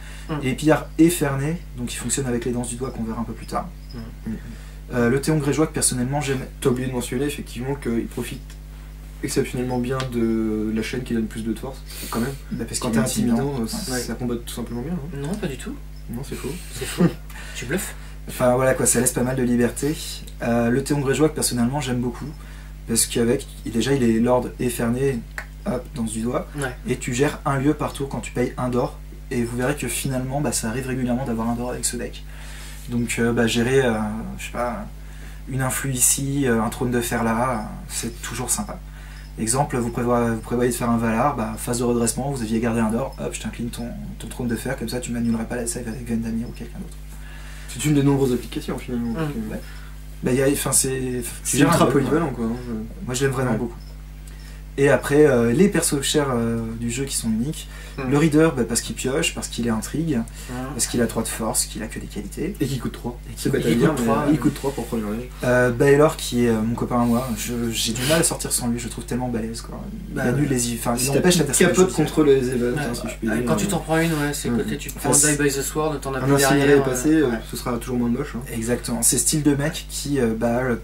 Et Pillard est ferné, donc il fonctionne avec les danses du doigt qu'on verra un peu plus tard. Le Théon Grégeois que personnellement j'aime. T'as oublié de mentionner effectivement qu'il profite exceptionnellement bien de la chaîne qui donne plus de force, quand même. Bah, parce Quand qu'il t'es est intimidant. intimidant, ça combat tout simplement bien. Hein. Non, pas du tout. Non, c'est faux. C'est faux. Tu bluffes. Enfin voilà quoi, ça laisse pas mal de liberté. Le Théon Grégeois que personnellement j'aime beaucoup, parce qu'avec, déjà il est Lord et Ferné, hop, dans du doigt, et tu gères un lieu par tour quand tu payes 1 d'or, et vous verrez que finalement ça arrive régulièrement d'avoir 1 d'or avec ce deck. Donc gérer, je sais pas, une influe ici, un trône de fer là, c'est toujours sympa. Exemple, vous prévoyez de faire un Valar, phase de redressement, vous aviez gardé 1 d'or, hop, je t'incline ton trône de fer, comme ça tu m'annulerais pas la save avec Vendamir ou quelqu'un d'autre. C'est une des nombreuses applications finalement. C'est ultra polyvalent quoi. Moi je l'aime vraiment beaucoup. Et après, les persos chers du jeu qui sont uniques. Le Reader, parce qu'il pioche, parce qu'il est intrigue, parce qu'il a 3 de force, qu'il a que des qualités. Et qui coûte 3. Il coûte 3 pour première année. Baylor, qui est mon copain à moi, j'ai du mal à sortir sans lui, je le trouve tellement balèze quoi. Il annule les... Enfin, il empêche la personne. Capote contre les events, si je puis dire. Quand tu t'en prends une, c'est côté tu prends Die by the Sword, t'en as plus derrière. Un incinéré est passé, ce sera toujours moins moche. Exactement, c'est style de mec qui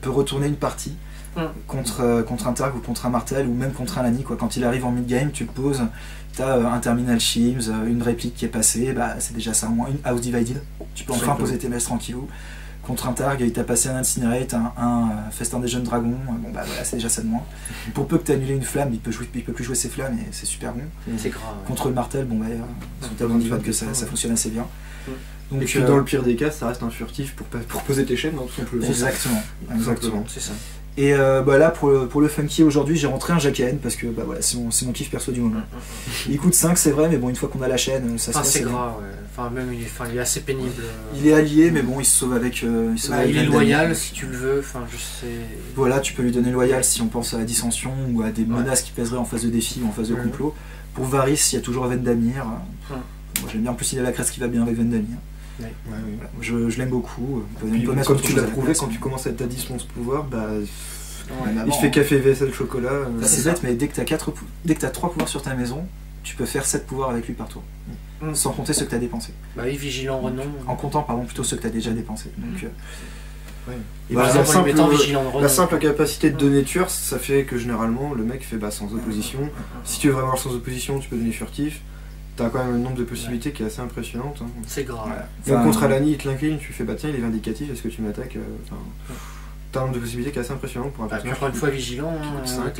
peut retourner une partie. Contre un Targ ou contre un Martel ou même contre un Lani quoi. Quand il arrive en mid-game, tu le poses, t'as un Terminal Shims, une réplique qui est passée, c'est déjà ça au moins, une House Divided, tu peux enfin poser tes messes tranquillou. Contre un Targ, il t'a passé un Incinerate, un Festin des Jeunes Dragons, voilà, c'est déjà ça de moins. Pour peu que t'aies annulé une flamme, il peut plus jouer ses flammes et c'est super bon. C'est grave. Contre le Martel, c'est tellement divin que ça fonctionne assez bien. Donc, et puis dans le pire des cas, ça reste un furtif pour poser tes chaînes, tout simplement. Exactement. C'est ça. Et là pour le funky aujourd'hui j'ai rentré un Jaqen parce que voilà, c'est mon kiff perso du moment. Il coûte 5 c'est vrai mais bon une fois qu'on a la chaîne ça se passe. C'est gras ouais. Enfin même il est assez pénible. Il est allié mais bon il se sauve avec il est loyal si tu le veux, enfin je sais. Voilà tu peux lui donner loyal si on pense à la dissension ou à des menaces qui pèseraient en phase de défi ou en phase de complot. Pour Varys il y a toujours Vendamir. Moi j'aime bien en plus il a la crête qui va bien avec Vendamir. Je l'aime beaucoup. Comme tu l'as prouvé, quand tu commences à être à 10 ce pouvoir, il fait café, vaisselle, chocolat. C'est bête, mais dès que tu as 3 pouvoirs sur ta maison, tu peux faire 7 pouvoirs avec lui par tour. Sans compter ceux que tu as dépensés. Vigilant, renom. En comptant, plutôt ceux que tu as déjà dépensés. Donc, et par exemple, la simple capacité de donner tueur, ça fait que généralement le mec fait sans opposition. Si tu veux vraiment sans opposition, tu peux donner furtif. T'as quand même un nombre de possibilités qui est assez impressionnant. C'est grave. Contre Alani, il te l'incline, tu fais tiens, il est vindicatif, est-ce que tu m'attaques T'as un nombre de possibilités qui est assez impressionnant pour un personnage. Encore une fois, vigilant,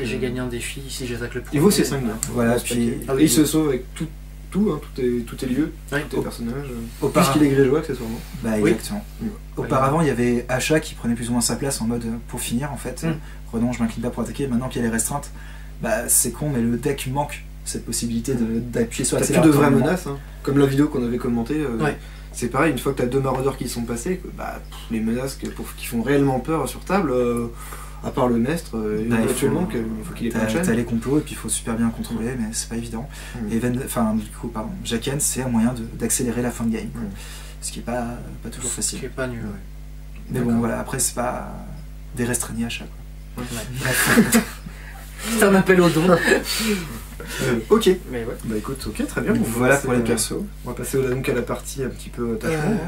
j'ai gagné un défi si j'attaque le premier. Il vaut ses 5 Voilà, et il se sauve avec tous tes lieux, tous tes personnages. Puisqu'il est grégeois accessoirement. Exactement. Auparavant, il y avait Asha qui prenait plus ou moins sa place en mode pour finir en fait. Renom, je m'incline pas pour attaquer. Maintenant qu'il y a les restreintes, c'est con, mais le deck manque cette possibilité d'appuyer sur accélérateur. T'as plus de vraies menaces, comme la vidéo qu'on avait commentée. C'est pareil, une fois que t'as 2 maraudeurs qui sont passés, les menaces qui font réellement peur sur table, à part le mestre, actuellement, il faut qu'il ait plein de chaînes. T'as les complots et puis il faut super bien contrôler, mais c'est pas évident. Et Jaqen, c'est un moyen d'accélérer la fin de game. Ce qui est pas toujours facile. Ce qui est pas nul, Mais bon, voilà, après, c'est pas des restreints à chaque fois. C'est un appel au don. Ok. Mais écoute, ok, très bien. Voilà pour les persos. On va passer donc à la partie un petit peu attachement.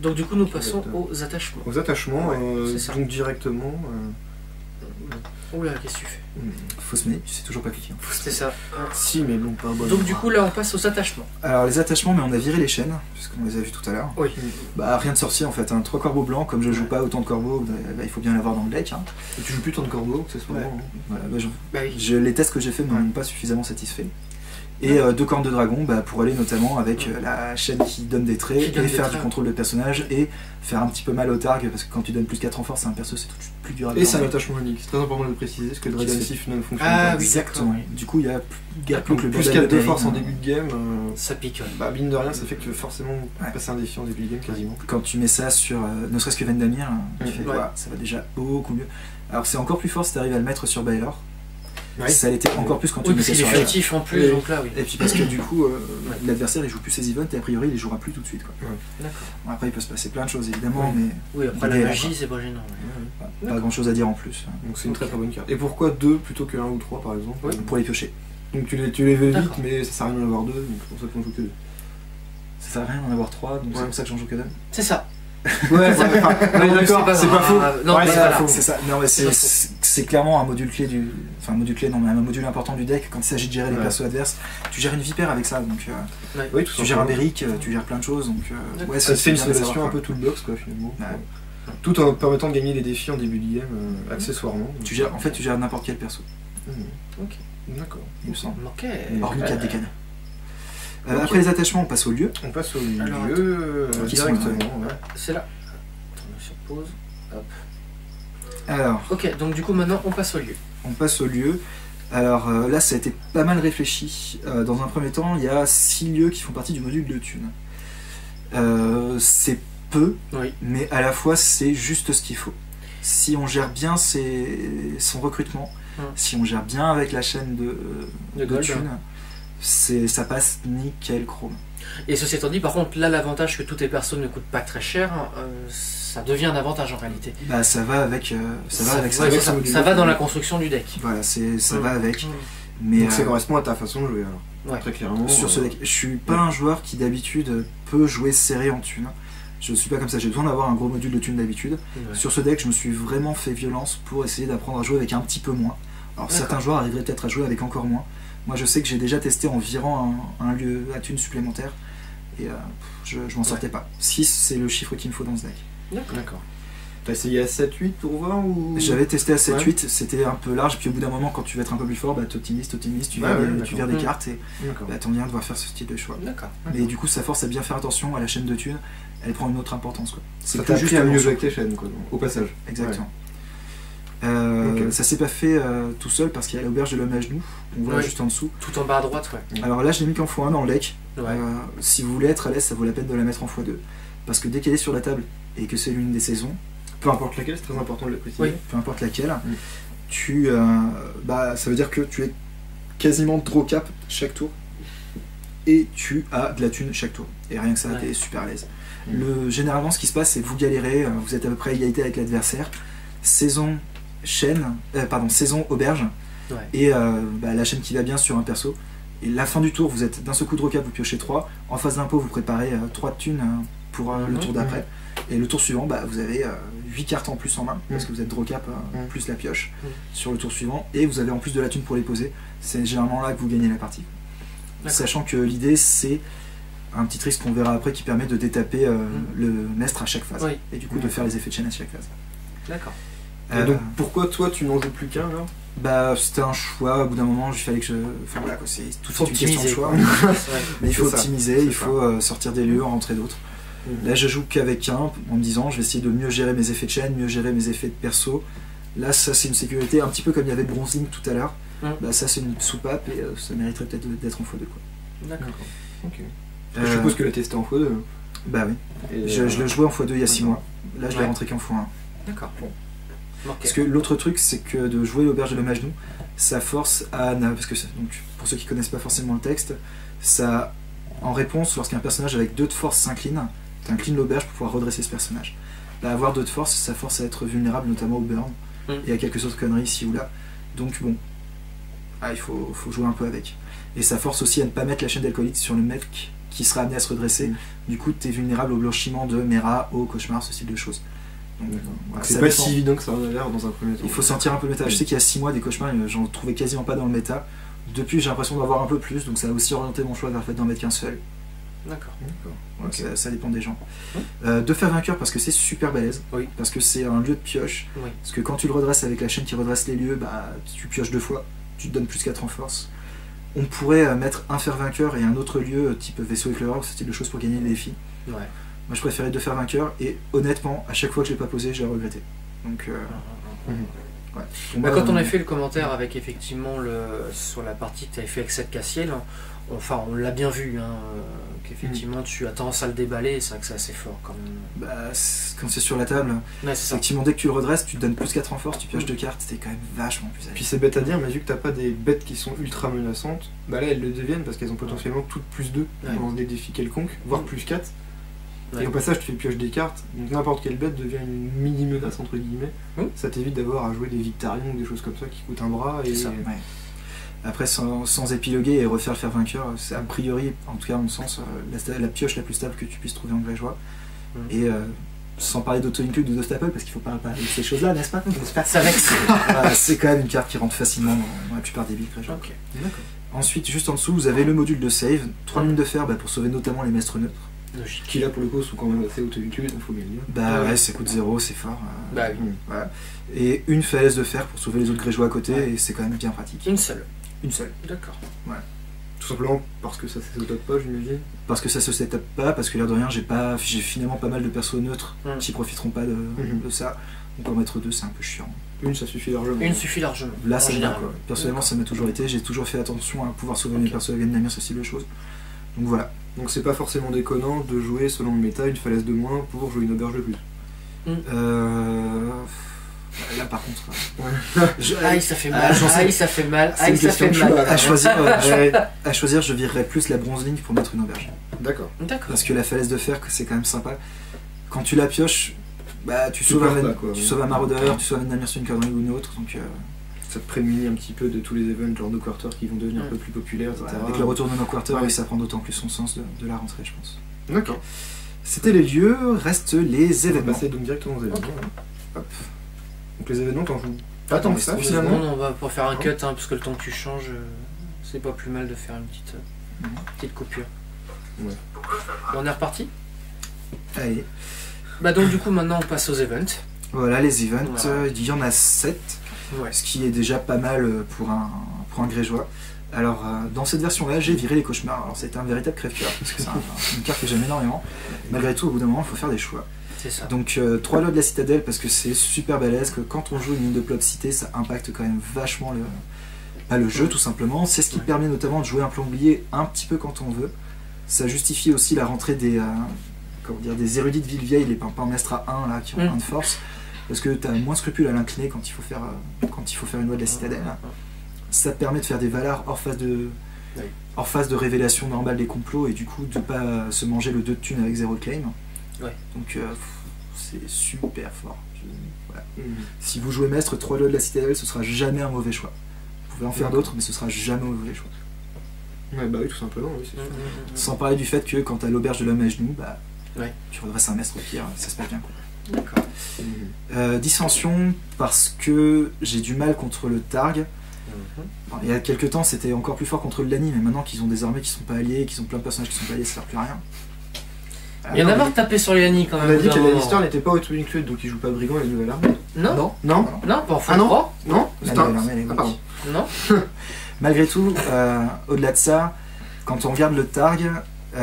Donc du coup, nous passons aux attachements. Aux attachements, donc directement. Oula, qu'est-ce que tu fais? Fausse monnaie, tu sais toujours pas cliquer. C'est ça. Si, mais bon, pas bon. Donc du coup, là, on passe aux attachements. Alors les attachements, mais on a viré les chaînes, puisqu'on les a vus tout à l'heure. Oui. Rien de sorcier en fait. 3 corbeaux blancs, comme je joue pas autant de corbeaux, il faut bien l'avoir dans le deck. Et tu joues plus tant de corbeaux, c'est souvent. Les tests que j'ai fait ne m'ont pas suffisamment satisfait. Et 2 cornes de dragon pour aller notamment avec la chaîne qui donne des traits et faire du contrôle de personnage et faire un petit peu mal au targ parce que quand tu donnes plus 4 en force à un perso c'est tout de suite plus dur à Et c'est un attachement unique, c'est très important de le préciser parce que le Dragon Sif ne fonctionne pas. Exactement. Du coup il y a plus 4 de force en début de game, ça pique. Mine de rien ça fait que forcément passer un défi en début de game quasiment. Quand tu mets ça sur ne serait-ce que Vendamir, tu fais ça va déjà beaucoup mieux. Alors c'est encore plus fort si tu arrives à le mettre sur Baylor. Ça l'était encore plus quand tu mettais sur furtif en plus, donc là oui. Et puis parce que du coup, l'adversaire il joue plus ses events et a priori il les jouera plus tout de suite. D'accord. Après il peut se passer plein de choses évidemment, mais. Oui, après la magie c'est pas gênant. Pas grand chose à dire en plus. Donc c'est une très bonne carte. Et pourquoi 2 plutôt que 1 ou 3 par exemple? Pour les piocher. Donc tu les veux vite, mais ça sert à rien d'en avoir 2, donc c'est pour ça qu'on joue que 2. Ça sert à rien d'en avoir 3, donc c'est pour ça que j'en joue que 2. C'est ça. D'accord, c'est pas faux. Non, c'est pas faux. C'est ça. Non, mais c'est clairement un module clé du... Enfin, un module clé, non, mais un module important du deck quand il s'agit de gérer les persos adverses. Tu gères une vipère avec ça, donc... Oui, tu gères un Beric, tu gères plein de choses, donc... ouais, ça fait une solution un peu toolbox, quoi, finalement. Ouais. Tout en permettant de gagner des défis en début de game, accessoirement. En fait, tu gères n'importe quel perso. Ok. D'accord. Il me semble. Ok. Hormis 4 décanés. Après les attachements, on passe au lieu. On passe au lieu directement. Ouais. C'est là. Attends, sur pause. Hop. Alors. Ok, donc du coup maintenant on passe au lieu. On passe au lieu. Alors là, ça a été pas mal réfléchi. Dans un premier temps, il y a 6 lieux qui font partie du module de thune. C'est peu, mais à la fois c'est juste ce qu'il faut. Si on gère bien son recrutement, si on gère bien avec la chaîne de thune, ça passe nickel chrome. Et ceci étant dit, par contre, là l'avantage que tous tes persos ne coûtent pas très cher, ça devient un avantage en réalité. Bah ça va avec ça va dans la construction du deck. Voilà, ça va avec. Mais donc ça correspond à ta façon de jouer alors. Très clairement. Sur ce deck, je suis pas un joueur qui d'habitude peut jouer serré en thune. Je suis pas comme ça, j'ai besoin d'avoir un gros module de thune d'habitude. Sur ce deck, je me suis vraiment fait violence pour essayer d'apprendre à jouer avec un petit peu moins. Alors certains joueurs arriveraient peut-être à jouer avec encore moins. Moi je sais que j'ai déjà testé en virant un lieu à thune supplémentaire et je m'en sortais pas. 6 c'est le chiffre qu'il me faut dans ce deck. D'accord. T'as essayé à 7-8 pour voir ou... J'avais testé à 7-8, c'était un peu large, puis au bout d'un moment quand tu veux être un peu plus fort, bah t'optimises, tu vires des cartes et t'en viens de devoir faire ce style de choix. Mais du coup ça force à bien faire attention à la chaîne de thune, elle prend une autre importance quoi. Ça t'a juste à mieux jouer avec tes chaînes quoi, au passage. Exactement. Ça s'est pas fait tout seul parce qu'il y a l'auberge de l'homme à genoux, on voit juste en dessous. Tout en bas à droite, Alors là je l'ai mis qu'en x1 dans le deck. Si vous voulez être à l'aise, ça vaut la peine de la mettre en x2. Parce que dès qu'elle est sur la table et que c'est l'une des saisons, peu importe laquelle, c'est très important de le préciser. Peu importe laquelle, ça veut dire que tu es quasiment draw cap chaque tour et tu as de la thune chaque tour. Et rien que ça, t'es super à l'aise. Généralement, ce qui se passe, c'est que vous galérez, vous êtes à peu près à égalité avec l'adversaire. Saison auberge et la chaîne qui va bien sur un perso. Et la fin du tour, vous êtes d'un seul coup draw cap, vous piochez 3. En phase d'impôt, vous préparez 3 de thunes pour le tour d'après. Et le tour suivant, vous avez 8 cartes en plus en main, parce que vous êtes draw cap plus la pioche sur le tour suivant, et vous avez en plus de la thune pour les poser. C'est généralement là que vous gagnez la partie. Sachant que l'idée, c'est un petit risque qu'on verra après qui permet de détaper le mestre à chaque phase, et du coup de faire les effets de chaîne à chaque phase. D'accord. Et donc pourquoi toi tu n'en joues plus qu'un là? C'était un choix, au bout d'un moment il fallait que je... Enfin voilà, c'est toute une question de choix. Mais il faut optimiser, il faut sortir des lieux, en rentrer d'autres. Là je joue qu'avec un en me disant je vais essayer de mieux gérer mes effets de chaîne, mieux gérer mes effets de perso. Là ça c'est une sécurité, un petit peu comme il y avait Bronzing tout à l'heure. Ça c'est une soupape et ça mériterait peut-être d'être en x2 quoi. D'accord. Je suppose que tu l'as testé en x2. Bah oui. Et je le jouais en x2 il y a 6 mois. Là je l'ai rentré qu'en x1. D'accord. Parce que l'autre truc c'est que de jouer l'auberge de l'homme à genoux, ça force à... Parce que donc, pour ceux qui connaissent pas forcément le texte, ça en réponse lorsqu'un personnage avec 2 de force s'incline, t'inclines l'auberge pour pouvoir redresser ce personnage. Avoir 2 de force, ça force à être vulnérable notamment au burn et à quelques autres conneries ici ou là. Donc bon, il faut jouer un peu avec. Et ça force aussi à ne pas mettre la chaîne d'alcoolite sur le mec qui sera amené à se redresser. Du coup, tu es vulnérable au blanchiment de Mera, au cauchemar, ce style de choses. C'est pas si évident que ça en a l'air dans un premier temps. Il faut sentir un peu le méta. Je sais qu'il y a 6 mois, des cauchemars, j'en trouvais quasiment pas dans le méta. Depuis, j'ai l'impression d'avoir un peu plus, donc ça a aussi orienté mon choix vers le fait d'en mettre qu'un seul. D'accord. Ça dépend des gens. De faire vainqueur parce que c'est super balèze, parce que c'est un lieu de pioche, parce que quand tu le redresses avec la chaîne qui redresse les lieux, tu pioches 2 fois, tu te donnes plus 4 en force. On pourrait mettre un faire vainqueur et un autre lieu type vaisseau éclaireur, ce type de choses pour gagner les défis. Moi je préférais de faire vainqueur et honnêtement, à chaque fois que je l'ai pas posé, j'ai regretté. Donc quand on a fait le commentaire avec effectivement sur la partie que tu avais fait avec cette Cassiel, on l'a bien vu, qu'effectivement tu as tendance à le déballer, c'est vrai que c'est assez fort quand même. Quand c'est sur la table, effectivement dès que tu le redresses, tu te donnes plus 4 en force, tu pioches 2 cartes, c'était quand même vachement plus. Puis c'est bête à dire, mais vu que t'as pas des bêtes qui sont ultra menaçantes, là elles le deviennent parce qu'elles ont potentiellement toutes plus 2 dans des défis quelconques, voire plus 4. Et au passage tu fais pioche des cartes, donc n'importe quelle bête devient une mini menace entre guillemets. Ça t'évite d'avoir à jouer des Victarions ou des choses comme ça qui coûtent un bras. Et après sans épiloguer et refaire le faire vainqueur, c'est a priori, en tout cas à mon sens, la pioche la plus stable que tu puisses trouver en Grégeois. Et sans parler d'auto-include ou de staple, parce qu'il faut pas parler de ces choses-là, n'est-ce pas? Ça vexe. C'est quand même une carte qui rentre facilement dans la plupart des builds. Ok. Ensuite, juste en dessous, vous avez le module de save, 3 mines de fer pour sauver notamment les maîtres neutres. Logique. Qui là pour le coup sont quand même assez auto-include, il faut bien le dire. Bah ouais, ça coûte 0, c'est fort. Bah oui. Voilà. Et une falaise de fer pour sauver les autres grégeois à côté, et c'est quand même bien pratique. Une seule. Une seule. D'accord. Voilà. Tout simplement parce que ça se setup pas, j'imagine. Parce que ça se setup pas, parce que l'air de rien, j'ai finalement pas mal de persos neutres qui profiteront pas de ça. Donc en mettre 2, c'est un peu chiant. Une, ça suffit largement. Une suffit largement. Là, ça va quoi. Personnellement, ça m'a toujours été. J'ai toujours fait attention à pouvoir sauver mes persos avec ce style de choses. Donc voilà. Donc c'est pas forcément déconnant de jouer selon le méta une falaise de moins pour jouer une auberge de plus. Là par contre. Aïe, ça fait mal. Aïe, ça fait mal. Aïe, ça fait mal. À choisir, je virerais plus la bronze ligne pour mettre une auberge. D'accord. Parce que la falaise de fer, c'est quand même sympa. Quand tu la pioches, bah tu sauves un maraudeur, tu sauves un Namir sur une connerie ou une autre. Donc ça te prémunit un petit peu de tous les events genre No Quarter qui vont devenir un peu plus populaires, etc. Avec le retour de No Quarter, ça prend d'autant plus son sens de la rentrée, je pense. D'accord. C'était les lieux, restent les événements. On va passer donc directement aux événements. Hop. Donc les événements, t'en joues pas tant que ça finalement. On va pas faire un cut, parce que le temps que tu changes, c'est pas plus mal de faire une petite coupure. Ouais. On est reparti? Allez. Bah donc du coup maintenant on passe aux events. Voilà les events, il y en a 7, ce qui est déjà pas mal pour un grégeois. Alors dans cette version là j'ai viré les cauchemars, alors c'était un véritable crève-cœur parce que c'est une carte que j'aime énormément. Malgré tout au bout d'un moment il faut faire des choix. C'est ça. Donc 3 lots de la citadelle parce que c'est super balèze, que quand on joue une ligne de plot cité ça impacte quand même vachement le jeu tout simplement. C'est ce qui permet notamment de jouer un plan oublié un petit peu quand on veut. Ça justifie aussi la rentrée des érudits de Villevieille, les pimpins mestres à 1 là, qui ont 1 de force, parce que tu as moins scrupule à l'incliner quand il faut faire une loi de la citadelle. Ça te permet de faire des valars hors phase de révélation normale des complots et du coup de pas se manger le 2 de thunes avec 0 de claim. Donc c'est super fort. Voilà. Si vous jouez maître, 3 lois de la citadelle, ce sera jamais un mauvais choix. Vous pouvez en faire d'autres, mais ce sera jamais un mauvais choix. Ouais, bah oui, tout simplement, oui, c'est Sans parler du fait que quand t'as l'auberge de l'homme à genoux, bah, tu redresses un maître au pire, ça se passe bien. D'accord. Dissension, parce que j'ai du mal contre le Targ. Il y a quelques temps, c'était encore plus fort contre le Lani, mais maintenant qu'ils ont des armées qui sont pas alliées, qu'ils ont plein de personnages qui sont pas alliés, ça sert plus à rien. Il y en a marre de taper sur les Lani quand même. On a dit que Lannister n'était pas auto-include, donc il joue pas brigand et la nouvelle armée. Non. Non, pas en fond 3. Non, la nouvelle armée, elle est pardon. Non. Malgré tout, au-delà de ça, quand on regarde le Targ,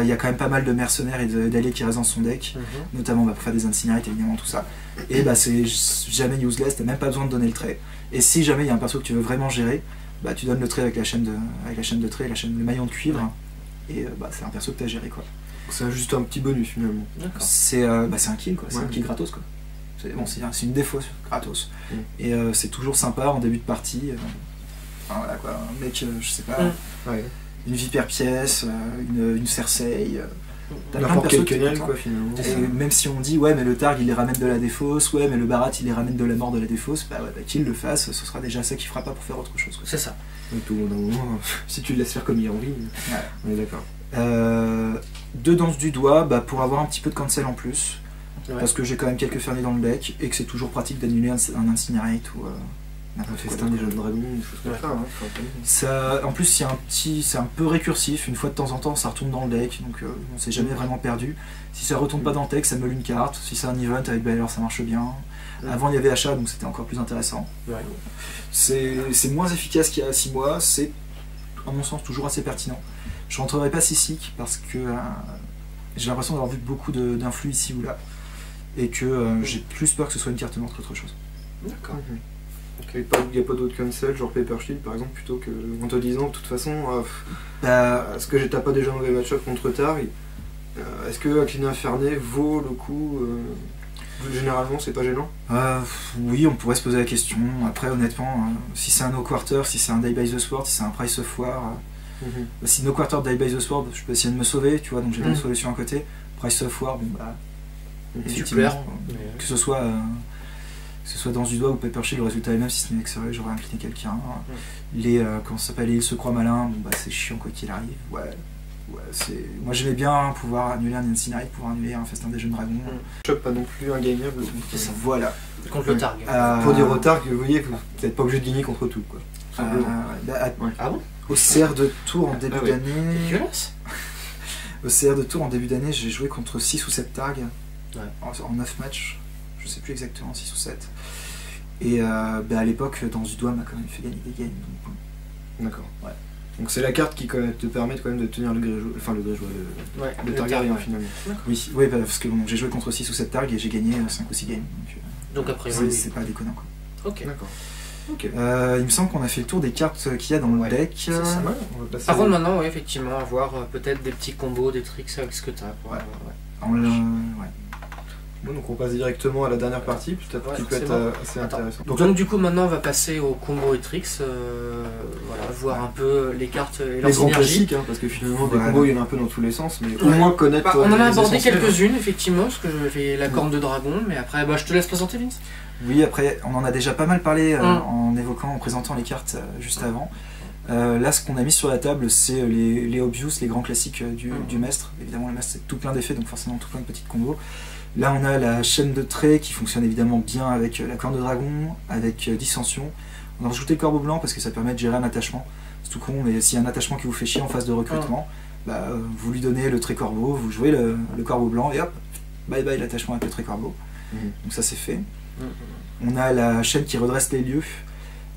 il y a quand même pas mal de mercenaires et d'alliés qui restent dans son deck, notamment pour faire des incinérites évidemment, tout ça. Et bah c'est jamais useless, t'as même pas besoin de donner le trait. Et si jamais il y a un perso que tu veux vraiment gérer, bah tu donnes le trait avec la chaîne de trait, le maillon de cuivre, et bah c'est un perso que t'as géré quoi. C'est juste un petit bonus finalement. C'est un kill quoi, c'est un kill gratos quoi. C'est une défausse gratos. Et c'est toujours sympa en début de partie. Enfin, voilà quoi, un mec, je sais pas, une vipère pièce, une Cersei, n'importe quel canal quoi finalement. Et même si on dit ouais mais le Targ il les ramène de la défausse, ouais mais le Barat il les ramène de la mort de la défausse, bah qu'il le fasse, ce sera déjà ça qui fera pas pour faire autre chose. C'est ça. Donc tout le monde, si tu le laisses faire comme il a envie, on est d'accord. 2 danses du doigt pour avoir un petit peu de cancel en plus, parce que j'ai quand même quelques ferniers dans le deck et que c'est toujours pratique d'annuler un Incinerate ou un festin des jeunes dragons, des choses comme ça. En plus c'est un peu récursif, une fois de temps en temps ça retourne dans le deck, donc on s'est jamais vraiment perdu. Si ça retourne pas dans le deck, ça meule une carte, si c'est un event avec Baylor ça marche bien. Avant il y avait achat donc c'était encore plus intéressant. C'est moins efficace qu'il y a 6 mois, c'est à mon sens toujours assez pertinent. Je rentrerai pas Sisik parce que j'ai l'impression d'avoir vu beaucoup d'influx ici ou là et que j'ai plus peur que ce soit une carte morte qu'autre chose. D'accord. Il n'y a pas d'autres cancel, genre Paper Shield par exemple, plutôt que en te disant de toute façon, est-ce que t'as pas déjà un mauvais match-up contre Targ, est-ce que Incliné Inferné vaut le coup généralement c'est pas gênant? Oui, on pourrait se poser la question. Après honnêtement, si c'est un No Quarter, si c'est un Die by the Sword, si c'est un Price of War, si No Quarter Die by the Sword, je peux essayer de me sauver, tu vois, donc j'ai une solution à côté. Price of War, bon bah effectivement, que ce soit dans du doigt ou Paper Shield, le résultat est le même, si ce n'est que j'aurais incliné quelqu'un. Comment ça s'appelle, les Il se croit malin, bon bah c'est chiant quoi qu'il arrive, moi j'aimais bien pouvoir annuler un Incinerate, pouvoir annuler un Festin des Jeunes Dragons. Chope pas non plus ingagnable. Voilà. Contre le Targ. Pour dire au Targ, vous voyez que vous n'êtes pas obligé de gagner contre tout, quoi. Ah bon? Au CR de Tours en début d'année. Dégueulasse. Au CR de Tours en début d'année, j'ai joué contre 6 ou 7 Targ en 9 matchs. Je sais plus exactement, 6 ou 7. Et à l'époque, dans Udoa m'a quand même fait gagner des games. D'accord. Ouais. Donc c'est la carte qui te permet quand même de tenir le Grégeois, le Targaryen finalement. Oui, parce que j'ai joué contre 6 ou 7 Targ et j'ai gagné 5 ou 6 games. Donc après, c'est pas déconnant quoi. Ok. D'accord. Okay. Il me semble qu'on a fait le tour des cartes qu'il y a dans le deck. C'est ça. On va passer avant de maintenant, effectivement, avoir peut-être des petits combos, des tricks avec ce que tu as. Bon, donc on passe directement à la dernière partie, peut-être qui peut être assez intéressant. Donc du coup maintenant on va passer aux combos et tricks, voir un peu les cartes et leurs les grands synergies. classiques, parce que finalement des combos il y en a un peu dans tous les sens, mais au moins connaître. On en a abordé quelques-unes effectivement, parce que je fais la corne de dragon, mais après je te laisse présenter Vince. Oui, après on en a déjà pas mal parlé en présentant les cartes juste avant. Là ce qu'on a mis sur la table c'est les obvious, les grands classiques du Mestre. Évidemment le Mestre c'est tout plein d'effets, donc forcément tout plein de petites combos. Là on a la chaîne de traits qui fonctionne évidemment bien avec la corne de dragon, avec dissension. On a rajouté le corbeau blanc parce que ça permet de gérer un attachement. C'est tout con, mais s'il y a un attachement qui vous fait chier en phase de recrutement, vous lui donnez le trait corbeau, vous jouez le corbeau blanc et hop, bye bye l'attachement avec le trait corbeau. Donc ça c'est fait. On a la chaîne qui redresse les lieux,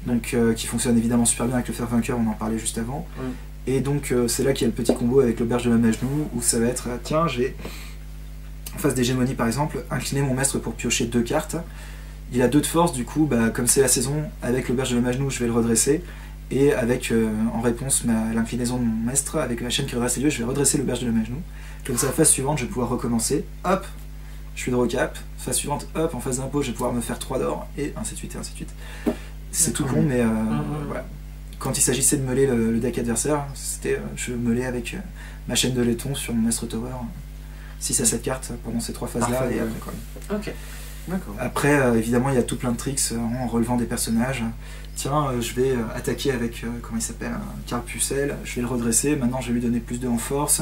donc qui fonctionne évidemment super bien avec le fer vainqueur, on en parlait juste avant. Et donc c'est là qu'il y a le petit combo avec l'auberge de la Majnou où ça va être tiens j'ai en phase d'hégémonie par exemple, incliner mon maître pour piocher 2 cartes. Il a 2 de force, du coup, comme c'est la saison, avec l'auberge de la Majnou, je vais le redresser. Et avec, en réponse, l'inclinaison de mon maître, avec la chaîne qui redresse les lieux, je vais redresser l'auberge de la Majnou. Comme ça, phase suivante, je vais pouvoir recommencer. Hop, je suis de recap. Phase suivante, hop, en phase d'impôt, je vais pouvoir me faire 3 d'or, et ainsi de suite, et ainsi de suite. C'est tout con, mais voilà. Quand il s'agissait de meuler le deck adversaire, c'était je meulais avec ma chaîne de laiton sur mon maître tower. 6 à 7 cartes pendant ces 3 phases-là. Et après, quoi. Ok. D'accord. Après, évidemment, il y a tout plein de tricks en relevant des personnages. Tiens, je vais attaquer avec, comment il s'appelle, Karl Pucelle, je vais le redresser, maintenant je vais lui donner plus de en force,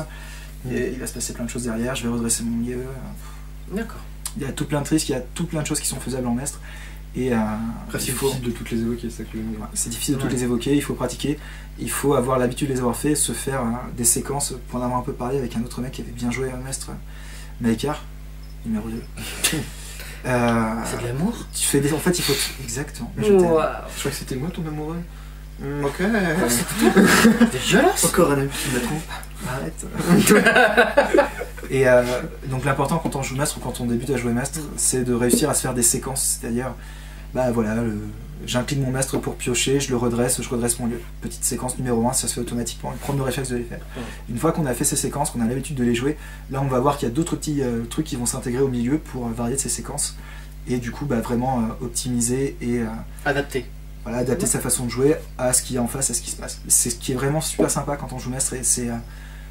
et il va se passer plein de choses derrière, je vais redresser mon milieu. D'accord. Il y a tout plein de tricks, il y a tout plein de choses qui sont faisables en Mestre. Et après, c'est difficile de toutes les évoquer, c'est ça que c'est difficile de toutes les évoquer, il faut pratiquer, il faut avoir l'habitude de les avoir fait, se faire des séquences, pour en avoir un peu parlé avec un autre mec qui avait bien joué à Mestre, Maekar, numéro 2. C'est de l'amour. Tu fais des... En fait, il faut... Exactement. Je crois que c'était moi ton amoureux. Ok. Dégueulasse. Encore un ami qui me trompe. Arrête. Et donc l'important quand on joue Mestre ou quand on débute à jouer Mestre, c'est de réussir à se faire des séquences, c'est-à-dire, j'incline mon Mestre pour piocher, je le redresse, je redresse mon lieu. Petite séquence numéro 1, ça se fait automatiquement, prendre le réflexe de les faire. Une fois qu'on a fait ces séquences, qu'on a l'habitude de les jouer, là on va voir qu'il y a d'autres petits trucs qui vont s'intégrer au milieu pour varier de ces séquences. Et du coup, vraiment optimiser et... adapter. Voilà, adapter sa façon de jouer à ce qu'il y a en face, à ce qui se passe. C'est ce qui est vraiment super sympa quand on joue Mestre, et c'est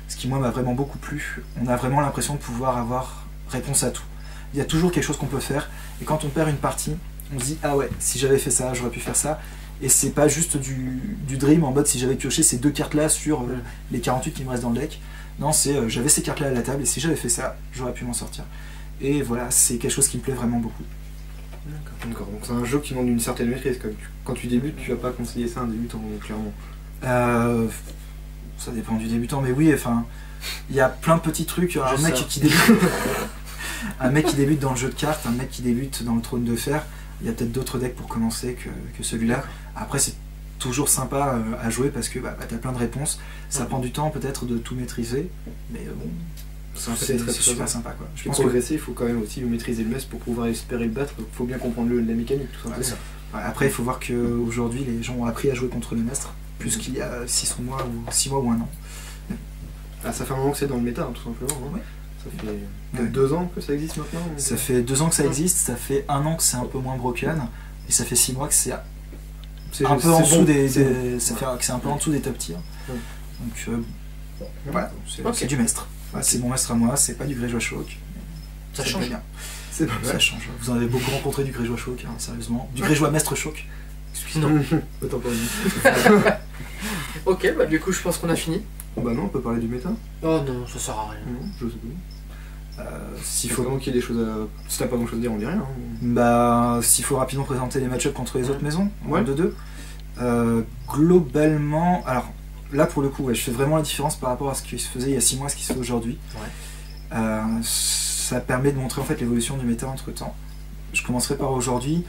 ce qui moi m'a vraiment beaucoup plu. On a vraiment l'impression de pouvoir avoir réponse à tout. Il y a toujours quelque chose qu'on peut faire, et quand on perd une partie, on se dit ah ouais, si j'avais fait ça, j'aurais pu faire ça. Et c'est pas juste du dream en mode si j'avais pioché ces 2 cartes là sur les 48 qui me restent dans le deck. Non, c'est j'avais ces cartes là à la table, et si j'avais fait ça, j'aurais pu m'en sortir. Et voilà, c'est quelque chose qui me plaît vraiment beaucoup. D'accord, donc c'est un jeu qui demande une certaine maîtrise. Quand tu débutes, tu vas pas conseiller ça à un débutant, clairement. Ça dépend du débutant, mais oui, enfin, il y a plein de petits trucs. Un mec qui débute dans le jeu de cartes, un mec qui débute dans le trône de fer, il y a peut-être d'autres decks pour commencer que celui-là. Après, c'est toujours sympa à jouer parce que tu as plein de réponses. Ça prend du temps peut-être de tout maîtriser, mais bon. C'est super sympa quoi. Je pense progresser, il faut quand même aussi maîtriser le Mestre pour pouvoir espérer le battre. Il faut bien comprendre la mécanique, tout simplement. Ouais, après, il faut voir qu'aujourd'hui, les gens ont appris à jouer contre le Mestre, plus qu'il y a 6 mois ou 1 an. Ah, ça fait un moment que c'est dans le méta, tout simplement. Hein. Ouais. Ça fait 2 ans que ça existe maintenant. Ça fait 2 ans que ça existe, ça fait 1 an que c'est un peu moins broken, et ça fait 6 mois que c'est un peu en dessous c'est un peu en dessous des top tiers. Donc voilà, c'est du Mestre. C'est mon Mestre à moi, c'est pas du Grégeois Choc. Ça change bien. Ça change. Vous en avez beaucoup rencontré du Grégeois Choc, sérieusement. Du Grégeois Mestre Choc. Excusez-moi. Autant pas dire. Ok, bah du coup je pense qu'on a fini. Bah non, on peut parler du méta. Oh non, ça sert à rien. Non, je sais pas. S'il faut vraiment qu'il y ait des choses à... Si t'as pas grand chose à dire, on dit rien. Hein. Bah, s'il faut rapidement présenter les match-ups contre les autres maisons, ouais. 2-2. Globalement, alors là pour le coup, je fais vraiment la différence par rapport à ce qui se faisait il y a 6 mois, à ce qui se fait aujourd'hui. Ouais. Ça permet de montrer en fait l'évolution du méta entre temps. Je commencerai par aujourd'hui.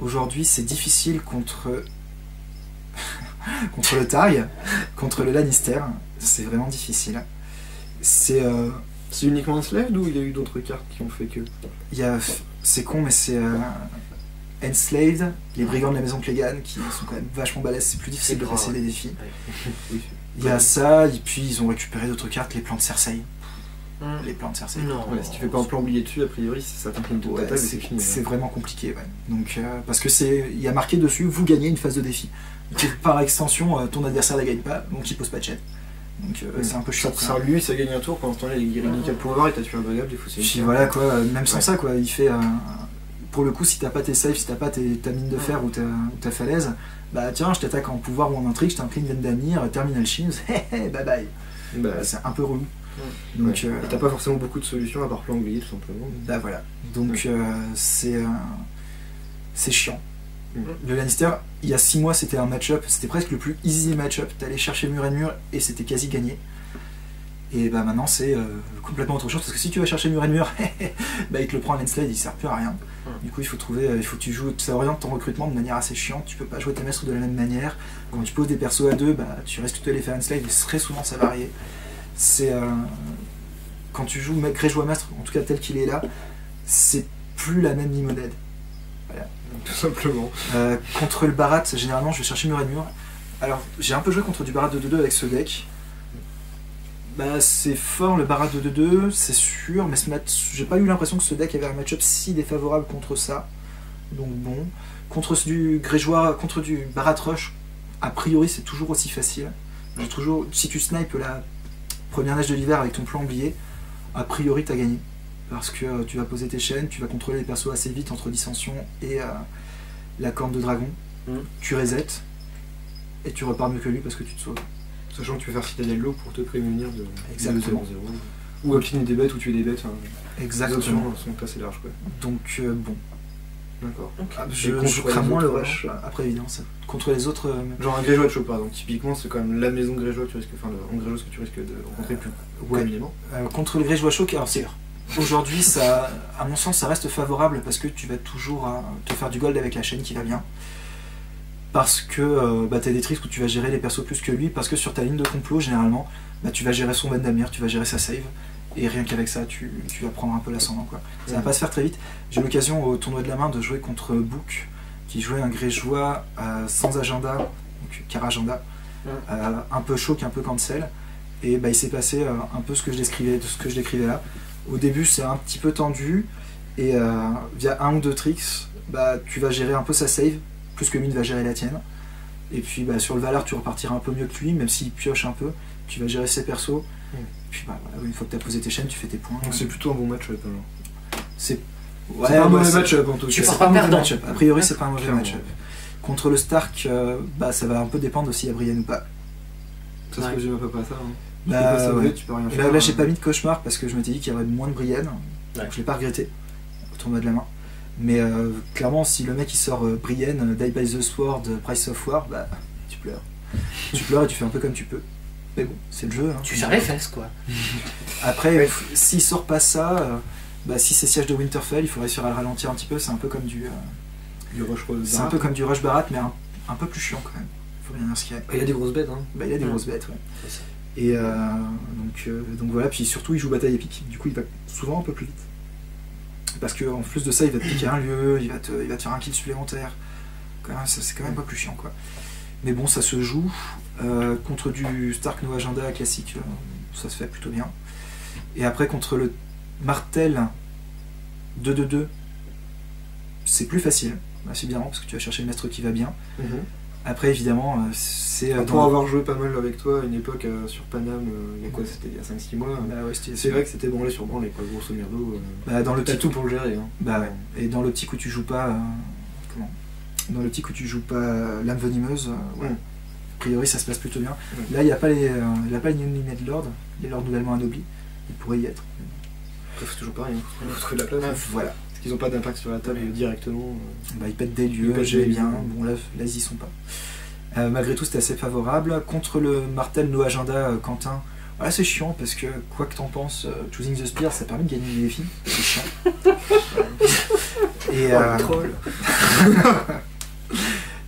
Aujourd'hui, c'est difficile contre le Targ, contre le Lannister. C'est vraiment difficile. C'est uniquement Enslaved ou il y a eu d'autres cartes qui ont fait que... C'est con, mais c'est Enslaved, les brigands de la maison Clegane, qui sont quand même vachement balèzes. C'est plus difficile de passer des défis. Oui. Il y a ça, et puis ils ont récupéré d'autres cartes, les plans de Cersei. Les plans de Cersei. Non. Ouais, si tu fais pas un plan oublié dessus, a priori, ça t'incline toute ta table et c'est fini. C'est vraiment compliqué, ouais. Donc, parce que il y a marqué dessus, vous gagnez une phase de défi. Par extension, ton adversaire ne la gagne pas, donc il pose pas de chat. Donc c'est un peu chiant. Lui, ça gagne un tour, pendant ce temps-là, il est nickel pouvoir et t'as tué un bagable, des fois c'est... Puis voilà, quoi, même sans ça, quoi, il fait... pour le coup, si t'as pas tes saves, si t'as pas ta mine de fer ou ta falaise, bah tiens, je t'attaque en pouvoir ou en intrigue, je t'incline Vendamir, Terminal Shields, bye bye. Bah, c'est un peu relou. Donc, et t'as pas forcément beaucoup de solutions à part plan oublié tout simplement. Bah voilà. Donc c'est chiant. Le Lannister, il y a 6 mois, c'était un match-up, c'était presque le plus easy match-up. T'allais chercher mur et mur et c'était quasi gagné. Et bah maintenant c'est complètement autre chose parce que si tu vas chercher mur et mur, bah il te le prend à Landslide, il sert plus à rien. Du coup il faut que tu joues, ça oriente ton recrutement de manière assez chiante. Tu peux pas jouer tes maîtres de la même manière. Quand tu poses des persos à 2, bah tu restes tout à l'effet Landslide et très souvent ça varie. C'est quand tu joues Greyjoy Maître, en tout cas tel qu'il est là, c'est plus la même limonade. Voilà. Tout simplement. Contre le Barat, généralement je vais chercher mur et mur. Alors j'ai un peu joué contre du Barat de 2-2 avec ce deck. Bah c'est fort le Barat de 2-2, c'est sûr, mais j'ai pas eu l'impression que ce deck avait un match-up si défavorable contre ça. Donc bon. Contre du Greyjoy, contre du Barat Rush, a priori c'est toujours aussi facile. Si tu snipes la première neige de l'hiver avec ton plan oublié, a priori t'as gagné. Parce que tu vas poser tes chaînes, tu vas contrôler les persos assez vite entre Dissension et la corne de dragon. Tu resets et tu repars mieux que lui parce que tu te sauves. Sachant que tu vas faire Citadel Low pour te prémunir de 0-0. Ou obtenir des bêtes ou tuer des bêtes. Exactement. Les options sont assez larges. Quoi. Donc bon. D'accord. Je crains moins le rush après évidence. Contre les autres. Genre un Greyjoy de Chopard, donc typiquement c'est quand même la maison Greyjoy que en Greyjoy que tu risques de rencontrer plus communément. Contre le Greyjoy Show, alors c'est aujourd'hui ça, à mon sens, ça reste favorable parce que tu vas toujours te faire du gold avec la chaîne qui va bien. Parce que t'as des tricks où tu vas gérer les persos plus que lui, parce que sur ta ligne de complot, généralement, tu vas gérer son Vendamir, tu vas gérer sa save, et rien qu'avec ça, tu vas prendre un peu l'ascendant, quoi. Ça va pas se faire très vite. J'ai eu l'occasion au tournoi de la main de jouer contre Book, qui jouait un Greyjoy sans agenda, donc car agenda, un peu choc, un peu cancel, et il s'est passé un peu ce que je décrivais là. Au début, c'est un petit peu tendu, et via un ou deux tricks, tu vas gérer un peu sa save, plus que lui ne va gérer la tienne. Et puis sur le Valar, tu repartiras un peu mieux que lui, même s'il pioche un peu, tu vas gérer ses persos. Puis voilà, une fois que tu as posé tes chaînes, tu fais tes points. Donc c'est plutôt un bon match-up alors. C'est pas un mauvais match-up en tout cas. C'est pas un mauvais match-up. A priori, c'est pas un mauvais match-up. Contre le Stark, ça va un peu dépendre aussi à Brienne ou pas. Ça se résume un peu pas à ça. Tu peux rien faire. Là, j'ai pas mis de cauchemar parce que je m'étais dit qu'il y aurait moins de Brienne. Donc je l'ai pas regretté au tournoi de la main. Mais clairement, si le mec il sort Brienne, Die by the Sword, Price of War, tu pleures. Tu pleures et tu fais un peu comme tu peux. Mais bon, c'est le jeu. Hein. Tu serres les fesses, quoi. Après, s'il sort pas ça, si c'est Siège de Winterfell, il faudrait réussir à le ralentir un petit peu. C'est un peu comme du rush Barat. C'est un peu comme du rush Barat, mais un peu plus chiant quand même. Faut bien dire ce qu'il y a. Il y a des grosses bêtes, hein. Il y a des grosses bêtes, ouais. Et donc voilà, puis surtout il joue bataille épique. Du coup, il va souvent un peu plus vite. Parce qu'en plus de ça, il va te piquer un lieu, il va te faire un kill supplémentaire. C'est quand même pas plus chiant, quoi. Mais bon, ça se joue. Contre du Stark No Agenda classique, ça se fait plutôt bien. Et après, contre le Martel 2-2-2, c'est plus facile. C'est bien parce que tu vas chercher le maître qui va bien. Après, évidemment, c'est... Pour avoir joué pas mal avec toi à une époque sur Paname, il y a quoi, c'était il y a 5-6 mois, c'est vrai que c'était branlé sur branlé, quoi, grosso merdo. Dans le t'as tout pour le gérer. Hein. Ouais. Et dans l'optique où tu joues pas... Dans l'optique où tu joues pas l'âme venimeuse, A priori, ça se passe plutôt bien. Là, il n'y a pas les Unlimited Lords, les Lords nouvellement anoblis. Il pourrait y être. Bref, c'est toujours pareil, il faut trouver de la place. Voilà. Parce qu'ils n'ont pas d'impact sur la table directement. Ils pètent des lieux, j'ai bien. Bon, là, ils y sont pas. Malgré tout, c'était assez favorable. Contre le Martel No Agenda, Quentin, voilà, c'est chiant parce que, quoi que t'en penses, Choosing the Spear, ça permet de gagner des défis. C'est chiant. Et troll.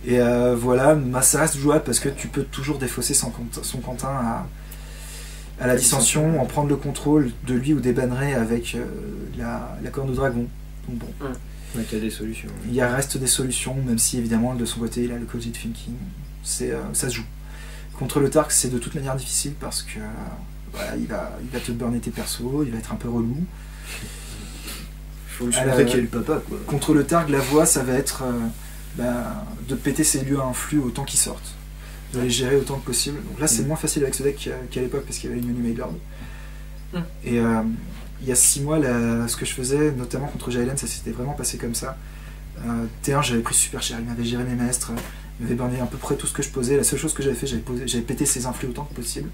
Et voilà, ça reste jouable parce que tu peux toujours défausser son Quentin à la dissension, en prendre le contrôle de lui ou des bannerets avec la corne de dragon. Donc bon. Donc il y a des solutions. Il reste des solutions, même si évidemment de son côté il a le Cozy Thinking. Ça se joue. Contre le Tark, c'est de toute manière difficile parce que voilà, il va te burner tes persos, il va être un peu relou. Il faut lui montrer qu'il est le papa, quoi. Contre le Targ, la voie, ça va être de péter ses lieux à influx autant qu'ils sortent. De les gérer autant que possible. Donc là, c'est moins facile avec ce deck qu'à l'époque parce qu'il y avait une Unlimited Lord. Et il y a 6 mois, ce que je faisais, notamment contre Jailen, ça s'était vraiment passé comme ça. T1, j'avais pris super cher, il m'avait géré mes maîtres, il m'avait burné à peu près tout ce que je posais. La seule chose que j'avais fait, j'avais pété ses influx autant que possible.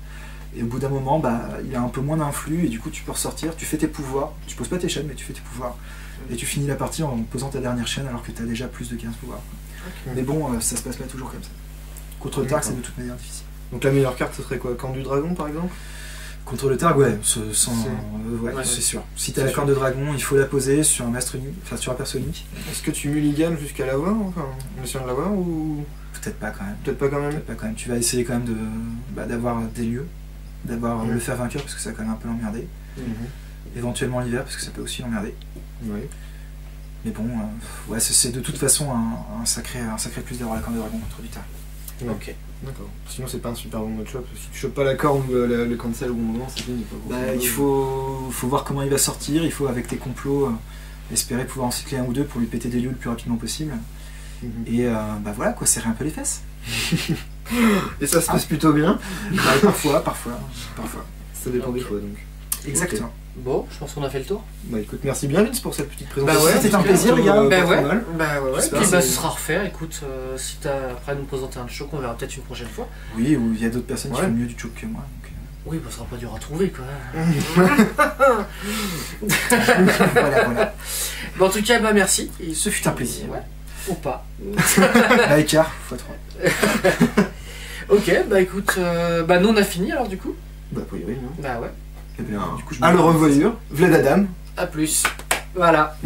Et au bout d'un moment, il a un peu moins d'influx et du coup tu peux ressortir, tu fais tes pouvoirs, tu poses pas tes chaînes mais tu fais tes pouvoirs. Et tu finis la partie en posant ta dernière chaîne alors que tu as déjà plus de 15 pouvoirs. Mais bon, ça se passe pas toujours comme ça. Contre le Targ, c'est de toute manière difficile. Donc la meilleure carte, ce serait quoi? Camp du Dragon par exemple? Contre le Targ, ouais, c'est sûr. Si tu as la corne de dragon, il faut la poser sur un mastre unique, enfin sur un perso unique. Est-ce que tu mulliganes jusqu'à l'avoir, enfin, en essayant de l'avoir ou... Peut-être pas quand même. Peut-être pas quand même. Peut-être pas quand même. Tu vas essayer quand même d'avoir des lieux, d'avoir le faire vainqueur parce que ça va quand même un peu l'emmerder. Éventuellement l'hiver parce que ça peut aussi l'emmerder. Mais bon, ouais, c'est de toute façon un sacré plus d'avoir la corne de dragon contre du Targ. Ok, d'accord. Sinon c'est pas un super bon match-up. Si tu chopes pas la corne ou le cancel au bon moment, c'est fini. Il faut voir comment il va sortir, il faut avec tes complots espérer pouvoir en cycler un ou deux pour lui péter des lieux le plus rapidement possible. Et voilà quoi, serrer un peu les fesses. Et ça se passe plutôt bien. Parfois. Ça dépend des fois donc. Exactement. Bon, je pense qu'on a fait le tour. Bah écoute, merci bien Vince pour cette petite présentation. Bah ouais, c'était un plaisir les gars. Et puis ce sera à refaire. Écoute, si t'as après à nous présenter un choc, on verra peut-être une prochaine fois. Oui, ou il y a d'autres personnes qui font mieux du choc que moi. Donc... Oui, bah ça sera pas dur à trouver quoi. voilà. Bon, en tout cas, merci. Et ce fut un plaisir. Ouais. Ou pas. Écart x3. Ok, bah écoute, nous on a fini alors du coup. Bah oui, non. Bah ouais. Eh bien, du coup, à le revoyure, Vlad Adam. À plus. Voilà.